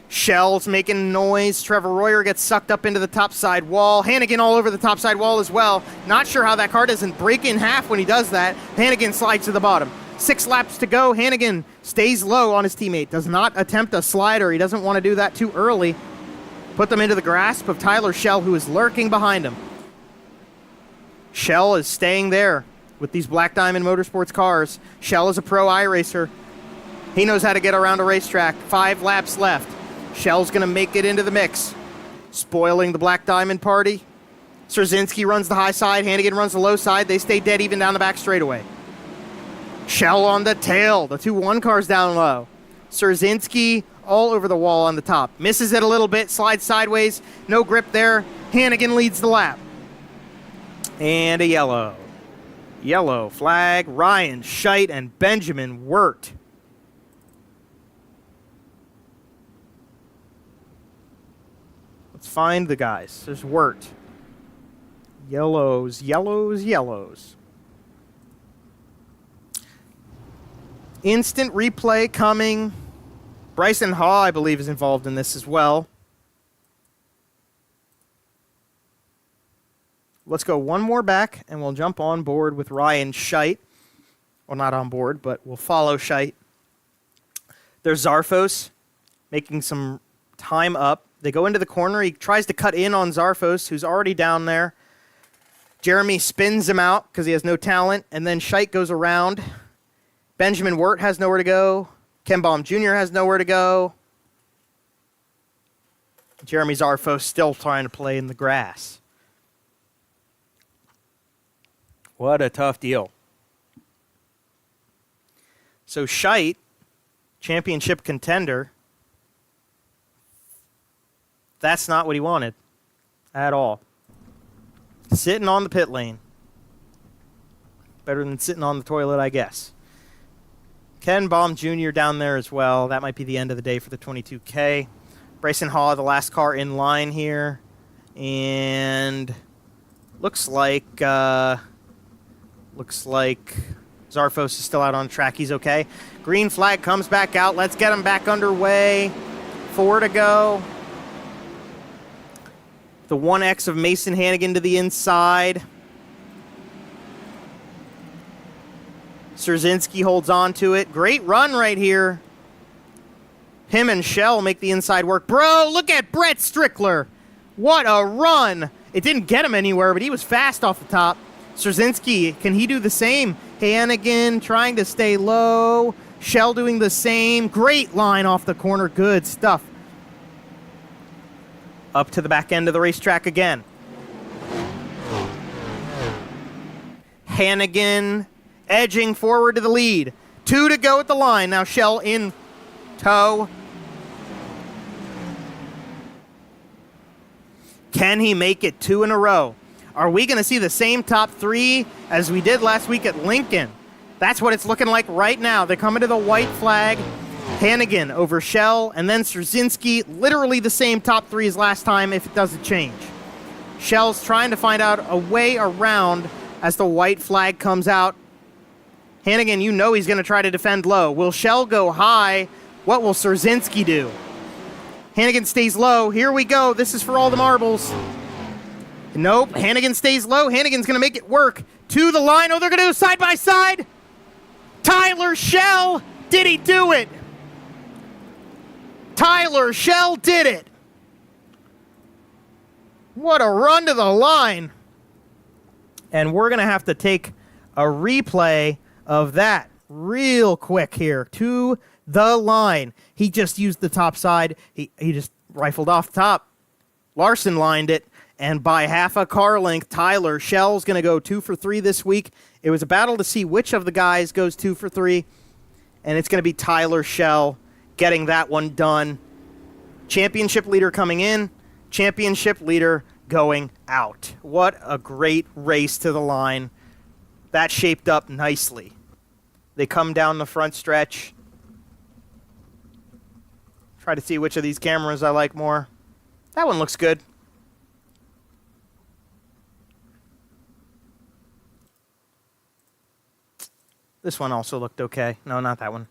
Schell's making noise. Trevor Royer gets sucked up into the topside wall. Hannigan all over the topside wall as well. Not sure how that car doesn't break in half when he does that. Hannigan slides to the bottom. 6 laps to go. Hannigan stays low on his teammate. Does not attempt a slider. He doesn't want to do that too early. Put them into the grasp of Tyler Schell, who is lurking behind him. Schell is staying there with these Black Diamond Motorsports cars. Schell is a pro iRacer. He knows how to get around a racetrack. 5 laps left. Schell's going to make it into the mix. Spoiling the Black Diamond party. Strzezinski runs the high side. Hannigan runs the low side. They stay dead even down the back straightaway. Shell on the tail. The 2-1 cars down low. Strzezinski all over the wall on the top. Misses it a little bit. Slides sideways. No grip there. Hannigan leads the lap. And a yellow. Yellow flag. Ryan Scheit and Benjamin Wirt. Let's find the guys. There's Wirt. Yellows, yellows, yellows. Instant replay coming. Bryson Haw, I believe, is involved in this as well. Let's go one more back, and we'll jump on board with Ryan Scheit. Well, not on board, but we'll follow Scheit. There's Zarfos making some time up. They go into the corner. He tries to cut in on Zarfos, who's already down there. Jeremy spins him out because he has no talent, and then Scheit goes around. Benjamin Wirt has nowhere to go. Ken Baum Jr. has nowhere to go. Jeremy Zarfos still trying to play in the grass. What a tough deal. So Scheit, championship contender, that's not what he wanted at all. Sitting on the pit lane. Better than sitting on the toilet, I guess. Ken Baum Jr. down there as well. That might be the end of the day for the 22K. Bryson Haw, the last car in line here. And looks like Zarfos is still out on track. He's okay. Green flag comes back out. Let's get him back underway. 4 to go. The 1X of Mason Hannigan to the inside. Strzezinski holds on to it. Great run right here. Him and Shell make the inside work. Bro, look at Brett Strickler. What a run. It didn't get him anywhere, but he was fast off the top. Strzezinski, can he do the same? Hannigan trying to stay low. Shell doing the same. Great line off the corner. Good stuff. Up to the back end of the racetrack again. Hannigan edging forward to the lead. 2 to go at the line. Now Shell in tow. Can he make it 2 in a row? Are we going to see the same top 3 as we did last week at Lincoln? That's what it's looking like right now. They come into the white flag. Hannigan over Shell, and then Strzezinski, literally the same top 3 as last time if it doesn't change. Shell's trying to find out a way around as the white flag comes out. Hannigan, you know he's going to try to defend low. Will Shell go high? What will Strzezinski do? Hannigan stays low. Here we go. This is for all the marbles. Nope. Hannigan stays low. Hannigan's going to make it work. To the line. Oh, they're going to do side by side. Tyler Shell. Did he do it? Tyler Shell did it. What a run to the line. And we're going to have to take a replay of that real quick here. To the line. He just used the top side. He just rifled off top. Larson lined it. And by half a car length, Tyler Shell's going to go 2 for 3 this week. It was a battle to see which of the guys goes 2 for 3. And it's going to be Tyler Shell getting that one done. Championship leader coming in. Championship leader going out. What a great race to the line. That shaped up nicely. They come down the front stretch. Try to see which of these cameras I like more. That one looks good. This one also looked okay. No, not that one.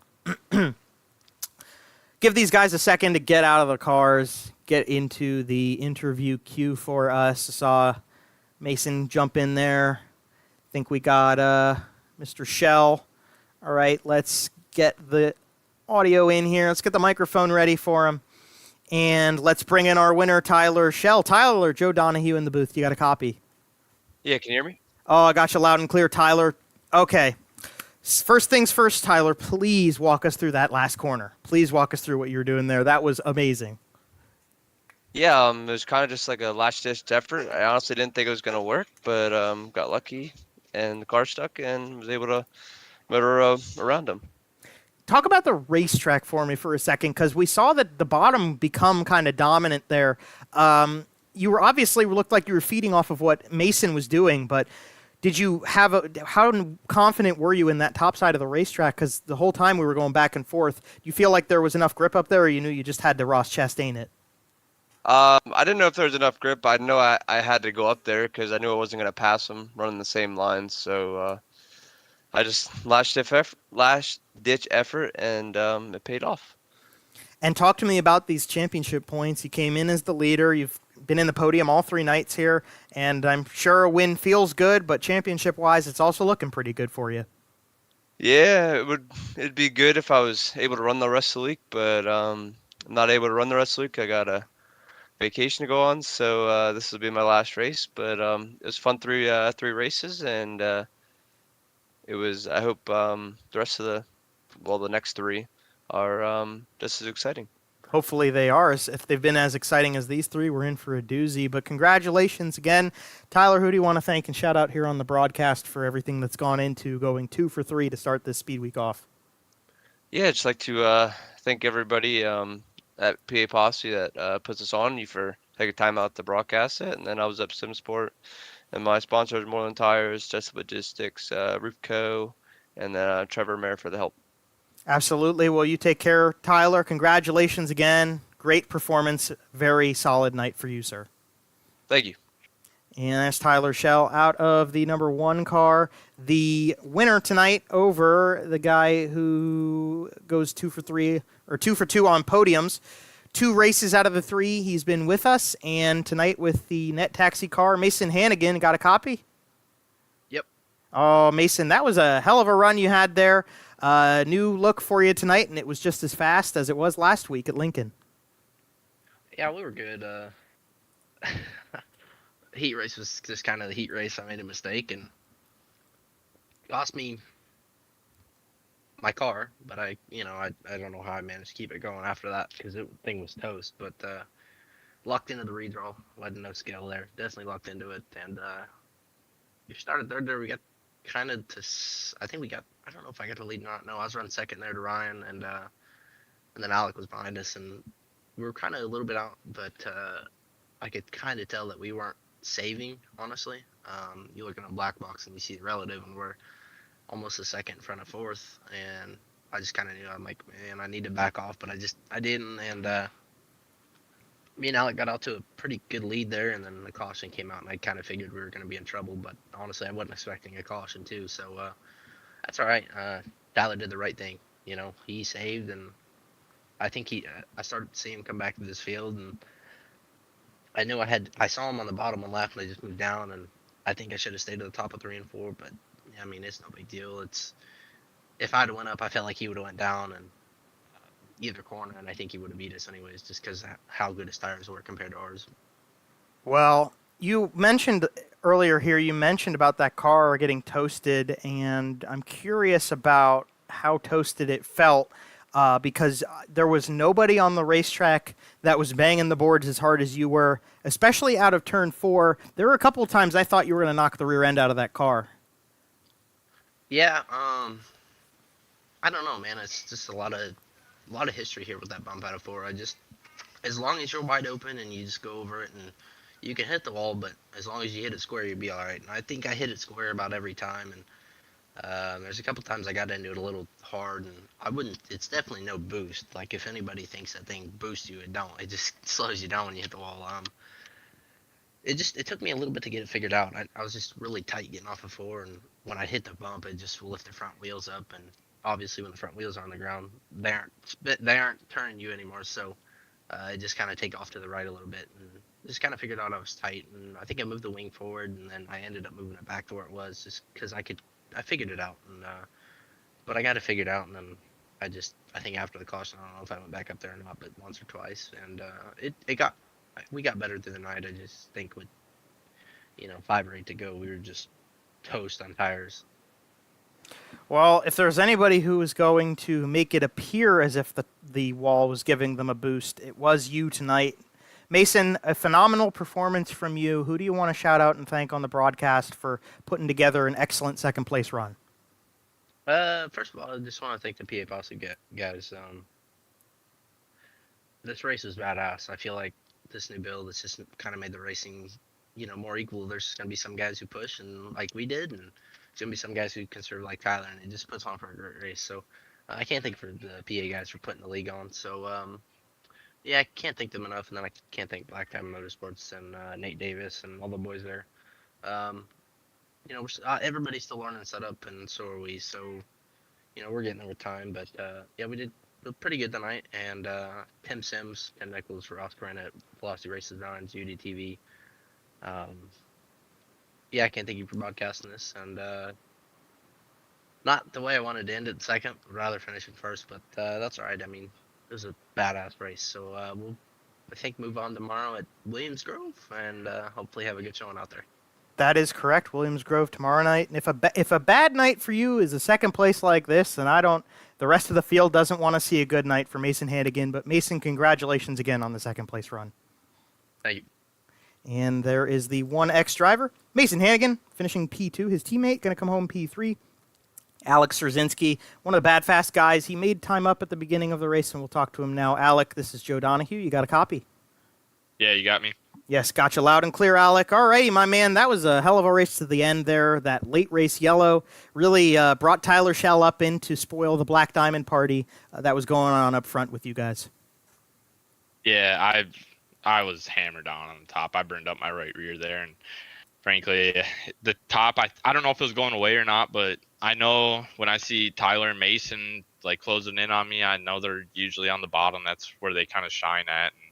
Give these guys a second to get out of the cars, get into the interview queue for us. I saw Mason jump in there. I think we got Mr. Shell. All right, let's get the audio in here. Let's get the microphone ready for him. And let's bring in our winner, Tyler Shell. Tyler, Joe Donahue in the booth. You got a copy? Yeah, can you hear me? Oh, I got you loud and clear, Tyler. Okay. First things first, Tyler, please walk us through that last corner. Please walk us through what you were doing there. That was amazing. Yeah, it was kind of just like a last-ditch effort. I honestly didn't think it was gonna work, but got lucky, and the car stuck, and was able to motor around him. Talk about the racetrack for me for a second, because we saw that the bottom become kind of dominant there. You were obviously looked like you were feeding off of what Mason was doing, but did you have how confident were you in that top side of the racetrack? Because the whole time we were going back and forth, do you feel like there was enough grip up there, or you knew you just had to Ross Chastain it? I didn't know if there was enough grip. I know I had to go up there because I knew I wasn't gonna pass him running the same lines. So I just last-ditch effort, and it paid off. And talk to me about these championship points. You came in as the leader. You've been in the podium all 3 nights here, and I'm sure a win feels good, but championship-wise, it's also looking pretty good for you. Yeah, it'd be good if I was able to run the rest of the week, but I'm not able to run the rest of the week. I got a vacation to go on, so this will be my last race. But it was fun, three races, and it was. I hope the rest of the next three are just as exciting. Hopefully they are. If they've been as exciting as these three, we're in for a doozy. But congratulations again. Tyler, who do you want to thank and shout out here on the broadcast for everything that's gone into going 2 for 3 to start this speed week off? Yeah, I'd just like to thank everybody at PA Posse that puts us on. You for taking time out to broadcast it, and then I was up Simsport, and my sponsors Moreland Tires, Jessup Logistics, Roofco, and then Trevor Mayer for the help. Absolutely. Well, you take care, Tyler. Congratulations again. Great performance. Very solid night for you, sir. Thank you. And that's Tyler Schell out of the number 1 car. The winner tonight over the guy who goes 2 for 3 or 2 for 2 on podiums. 2 races out of the 3 he's been with us, and tonight with the Net Taxi car, Mason Hannigan. Got a copy? Yep. Oh, Mason, that was a hell of a run you had there. New look for you tonight, and it was just as fast as it was last week at Lincoln. Yeah, we were good. Heat race was just kind of the heat race. I made a mistake and cost me my car, but I don't know how I managed to keep it going after that because the thing was toast. But lucked into the redraw. Wasn't no skill there. Definitely lucked into it. And we started third there. We got kind of to. I think we got. I don't know if I got the lead or not. No, I was running second there to Ryan, and then Alec was behind us, and we were kind of a little bit out, but I could kind of tell that we weren't saving, honestly. You look in a black box and you see the relative, and we're almost a second in front of fourth, and I just kind of knew, I'm like, man, I need to back off, but I didn't, and me and Alec got out to a pretty good lead there, and then the caution came out, and I kind of figured we were going to be in trouble, but honestly, I wasn't expecting a caution too, so that's all right. Tyler did the right thing, he saved, and I think I started to see him come back to this field, and I saw him on the bottom one lap, and I just moved down, and I think I should have stayed to the top of 3 and 4, but I mean, it's no big deal. If I'd have went up, I felt like he would have went down and either corner, and I think he would have beat us anyways, just because how good his tires were compared to ours. Well, you mentioned earlier here, about that car getting toasted, and I'm curious about how toasted it felt. Because there was nobody on the racetrack that was banging the boards as hard as you were, especially out of turn 4. There were a couple of times I thought you were going to knock the rear end out of that car. Yeah, I don't know, man. It's just a lot of history here with that bump out of 4. As long as you're wide open and you just go over it, and you can hit the wall, but as long as you hit it square, you'll be all right. And I think I hit it square about every time, and there's a couple times I got into it a little hard, and it's definitely no boost. Like, if anybody thinks that thing boosts you, it don't. It just slows you down when you hit the wall. It took me a little bit to get it figured out. I was just really tight getting off of 4, and when I hit the bump, it just will lift the front wheels up, and obviously when the front wheels are on the ground, they aren't turning you anymore, so it just kind of take off to the right a little bit, and just kind of figured out I was tight, and I think I moved the wing forward, and then I ended up moving it back to where it was, just because I figured it out, and but I got it figured out, and then I think after the caution, I don't know if I went back up there or not, but once or twice, and we got better through the night. I just think with 5 or 8 to go, we were just toast on tires. Well, if there's anybody who was going to make it appear as if the wall was giving them a boost, it was you tonight. Mason, a phenomenal performance from you. Who do you want to shout out and thank on the broadcast for putting together an excellent second place run? First of all, I just want to thank the PA Posse guys. This race was badass. I feel like this new build has just kind of made the racing, more equal. There's gonna be some guys who push and like we did, and there's gonna be some guys who conserve like Tyler, and it just puts on for a great race. So I can't thank for the PA guys for putting the league on. So yeah, I can't thank them enough, and then I can't thank Black Diamond Motorsports and Nate Davis and all the boys there. Um, everybody's still learning setup, and so are we. So we're getting there with time, but yeah, we did pretty good tonight. And Tim Sims, Ken Nichols, Ross Corinne at Velocity Races now on UDTV. Yeah, I can't thank you for broadcasting this, and not the way I wanted to end it second, rather finish it first, but that's all right. I mean, it was a badass race, so we'll, I think, move on tomorrow at Williams Grove, and hopefully have a good showing out there. That is correct. Williams Grove tomorrow night. And if a bad night for you is a second place like this, then the rest of the field doesn't want to see a good night for Mason Hannigan. But Mason, congratulations again on the second place run. Thank you. And there is the 1X driver, Mason Hannigan, finishing P2. His teammate going to come home P3. Alex Szerzynski, one of the bad fast guys. He made time up at the beginning of the race, and we'll talk to him now. Alec, this is Joe Donahue. You got a copy? Yeah, you got me. Yes, got you loud and clear, Alec. All righty, my man. That was a hell of a race to the end there. That late race yellow really brought Tyler Schell up in to spoil the Black Diamond party that was going on up front with you guys. Yeah, I was hammered on the top. I burned up my right rear there, and frankly, the top, I don't know if it was going away or not, but I know when I see Tyler and Mason like closing in on me, I know they're usually on the bottom. That's where they kind of shine at. And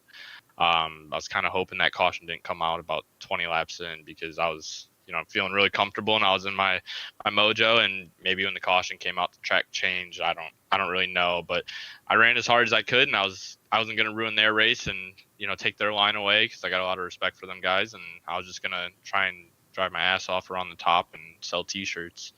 I was kind of hoping that caution didn't come out about 20 laps in, because I was, feeling really comfortable and I was in my mojo. And maybe when the caution came out, the track changed. I don't really know, but I ran as hard as I could, and I wasn't going to ruin their race and, take their line away, because I got a lot of respect for them guys. And I was just going to try and drive my ass off around the top and sell T-shirts.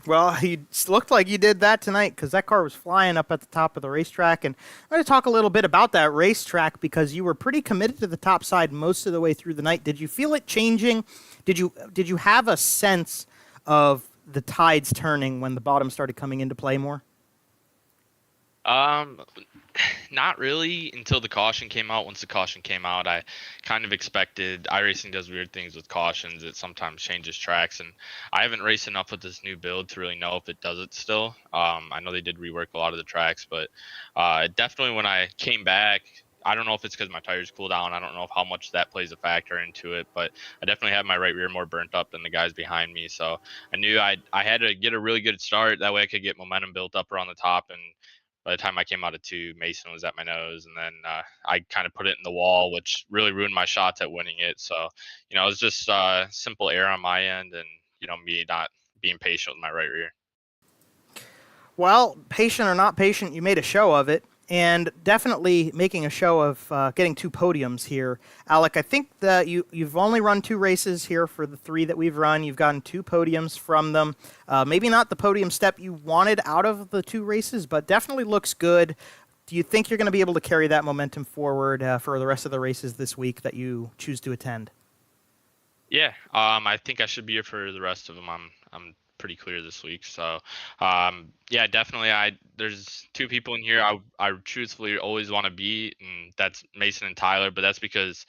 Well, he looked like you did that tonight, because that car was flying up at the top of the racetrack. And I'm going to talk a little bit about that racetrack, because you were pretty committed to the top side most of the way through the night. Did you feel it changing? Did you have a sense of the tides turning when the bottom started coming into play more? Not really until the caution came out. Once the caution came out, I kind of expected. iRacing does weird things with cautions. It sometimes changes tracks, and I haven't raced enough with this new build to really know if it does it still. I know they did rework a lot of the tracks, but definitely when I came back, I don't know if it's because my tires cooled down. I don't know how much that plays a factor into it, but I definitely had my right rear more burnt up than the guys behind me. So I knew I had to get a really good start. That way I could get momentum built up around the top, and by the time I came out of 2, Mason was at my nose, and then I kind of put it in the wall, which really ruined my shots at winning it. So, it was just simple error on my end, and, me not being patient with my right rear. Well, patient or not patient, you made a show of it, and definitely making a show of getting 2 podiums here. Alec, I think that you've only run 2 races here for the 3 that we've run. You've gotten 2 podiums from them. Maybe not the podium step you wanted out of the 2 races, but definitely looks good. Do you think you're going to be able to carry that momentum forward for the rest of the races this week that you choose to attend? Yeah, I think I should be here for the rest of them. I'm pretty clear this week. So, yeah, definitely. There's 2 people in here I truthfully always want to beat, and that's Mason and Tyler. But that's because,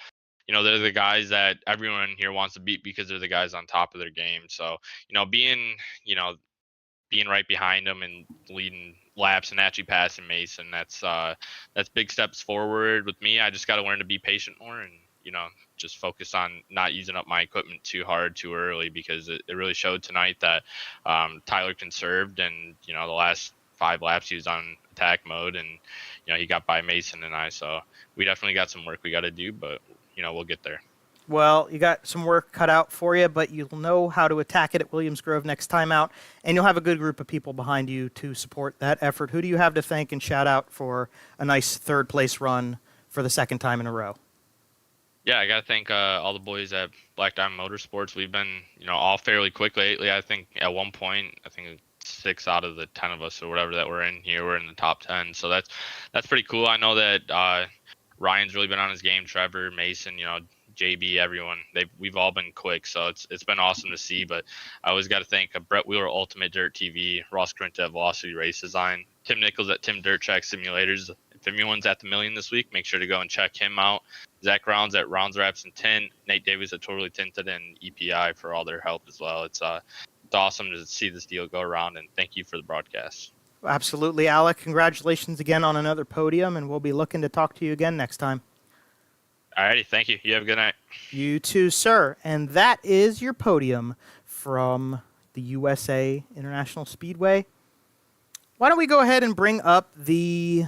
they're the guys that everyone here wants to beat, because they're the guys on top of their game. So, being right behind them and leading laps and actually passing Mason, that's big steps forward. With me, I just got to learn to be patient more, and just focus on not using up my equipment too hard too early, because it really showed tonight that Tyler conserved, and the last 5 laps he was on attack mode, and he got by Mason and I. So we definitely got some work we got to do, but we'll get there. Well, you got some work cut out for you, but you'll know how to attack it at Williams Grove next time out, and you'll have a good group of people behind you to support that effort. Who do you have to thank and shout out for a nice 3rd place run for the 2nd time in a row? Yeah, I got to thank all the boys at Black Diamond Motorsports. We've been, all fairly quick lately. I think at one point, 6 out of the 10 of us or whatever that we're in here, we're in the top 10. So that's pretty cool. I know that Ryan's really been on his game. Trevor, Mason, JB, everyone. We've all been quick, so it's been awesome to see. But I always got to thank Brett Wheeler, Ultimate Dirt TV, Ross Quinta at Velocity Race Design, Tim Nichols at Tim Dirt Track Simulators. If anyone's at the Million this week, make sure to go and check him out. Zach Rounds at Rounds Wraps and Tint, Nate Davies at Totally Tinted, and EPI for all their help as well. It's awesome to see this deal go around, and thank you for the broadcast. Absolutely, Alec. Congratulations again on another podium, and we'll be looking to talk to you again next time. Alrighty, thank you. You have a good night. You too, sir. And that is your podium from the USA International Speedway. Why don't we go ahead and bring up the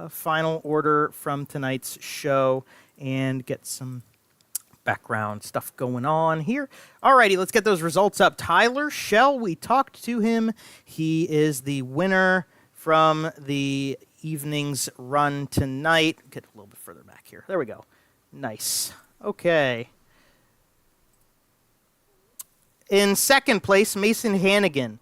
final order from tonight's show and get some background stuff going on here. Alrighty, let's get those results up. Tyler Schell, we talked to him. He is the winner from the evening's run tonight. Get a little bit further back here. There we go. Nice. Okay. In second place, Mason Hannigan,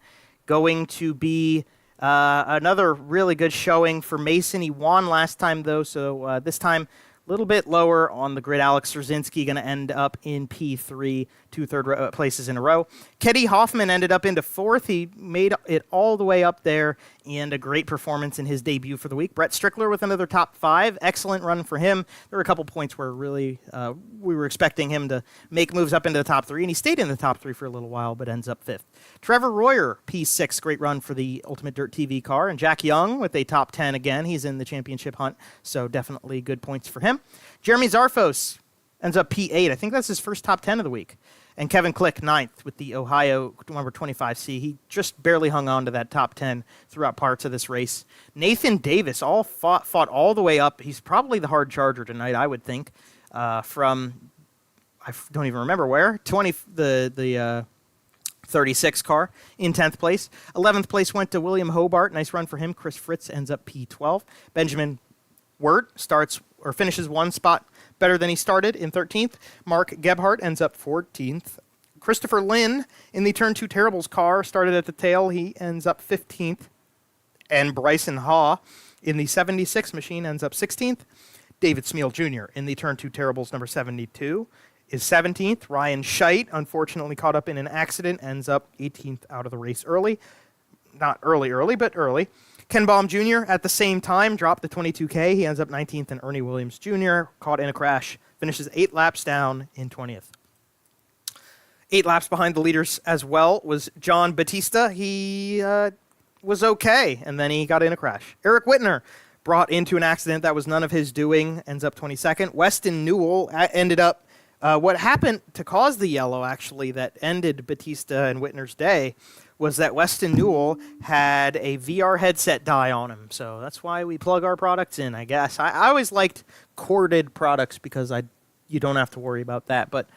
going to be another really good showing for Mason. He won last time, though, so this time a little bit lower on the grid. Alex Szerzynski going to end up in P3, two third places in a row. Keddy Hoffman ended up into fourth. He made it all the way up there, and a great performance in his debut for the week. Brett Strickler with another top 5. Excellent run for him. There were a couple points where really we were expecting him to make moves up into the top 3, and he stayed in the top 3 for a little while, but ends up 5th. Trevor Royer, P6, great run for the Ultimate Dirt TV car. And Jack Young with a top 10 again. He's in the championship hunt, so definitely good points for him. Jeremy Zarfos ends up P8. I think that's his first top 10 of the week. And Kevin Click, 9th with the Ohio number 25C. He just barely hung on to that top 10 throughout parts of this race. Nathan Davis fought all the way up. He's probably the hard charger tonight, I would think, from, I don't even remember where, the 36 car in 10th place. 11th place went to William Hobart. Nice run for him. Chris Fritz ends up P12. Benjamin Wirt finishes one spot better than he started in 13th. Mark Gebhardt ends up 14th. Christopher Lynn in the Turn 2 Terribles car started at the tail. He ends up 15th. And Bryson Haw in the 76 machine ends up 16th. David Smeal Jr. in the Turn 2 Terribles number 72 is 17th. Ryan Scheidt, unfortunately caught up in an accident, ends up 18th out of the race early. Not early, but early. Ken Baum Jr. at the same time dropped the 22K. He ends up 19th, and Ernie Williams Jr. caught in a crash, finishes 8 laps down in 20th. 8 laps behind the leaders as well was John Batista. He was okay, and then he got in a crash. Eric Whitner brought into an accident that was none of his doing, ends up 22nd. Weston Newell ended up what happened to cause the yellow, actually, that ended Batista and Whitner's day was that Weston Newell had a VR headset die on him. So that's why we plug our products in, I guess. I always liked corded products because you don't have to worry about that. But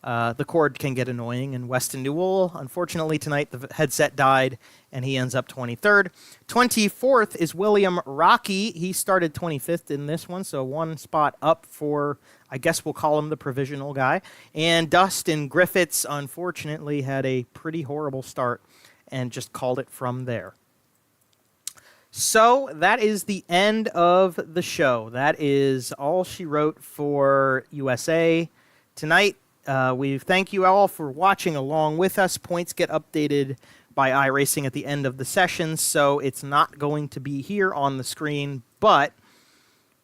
the cord can get annoying. And Weston Newell, unfortunately, tonight the headset died, and he ends up 23rd. 24th is William Rocky. He started 25th in this one, so one spot up for, I guess we'll call him the provisional guy. And Dustin Griffiths, unfortunately, had a pretty horrible start and just called it from there. So that is the end of the show. That is all she wrote for USA tonight. We thank you all for watching along with us. Points get updated by iRacing at the end of the session, so it's not going to be here on the screen, but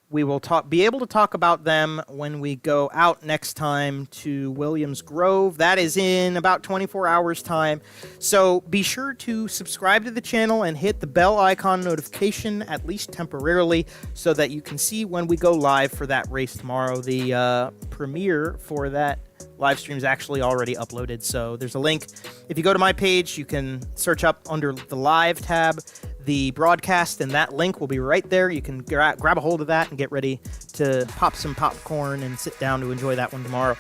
we will be able to talk about them when we go out next time to Williams Grove. That is in about 24 hours' time. So be sure to subscribe to the channel and hit the bell icon notification, at least temporarily, so that you can see when we go live for that race tomorrow. The premiere for that live stream is actually already uploaded, so there's a link. If you go to my page, you can search up under the live tab the broadcast, and that link will be right there. You can grab a hold of that and get ready to pop some popcorn and sit down to enjoy that one tomorrow.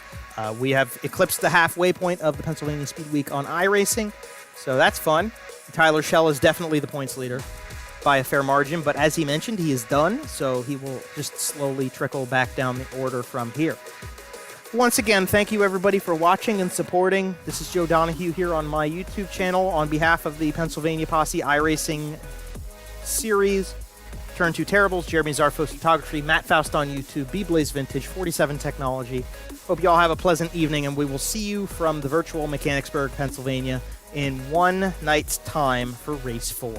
We have eclipsed the halfway point of the Pennsylvania Speedweek on iRacing, so that's fun. Tyler Schell is definitely the points leader by a fair margin, but as he mentioned, he is done, so he will just slowly trickle back down the order from here. Once again, thank you everybody for watching and supporting. This is Joe Donahue here on my YouTube channel on behalf of the Pennsylvania Posse iRacing series. Turn 2 Terribles, Jeremy Zarfos Photography, Matt Faust on YouTube, B-Blaze Vintage, 47 Technology. Hope you all have a pleasant evening, and we will see you from the virtual Mechanicsburg, Pennsylvania in one night's time for Race 4.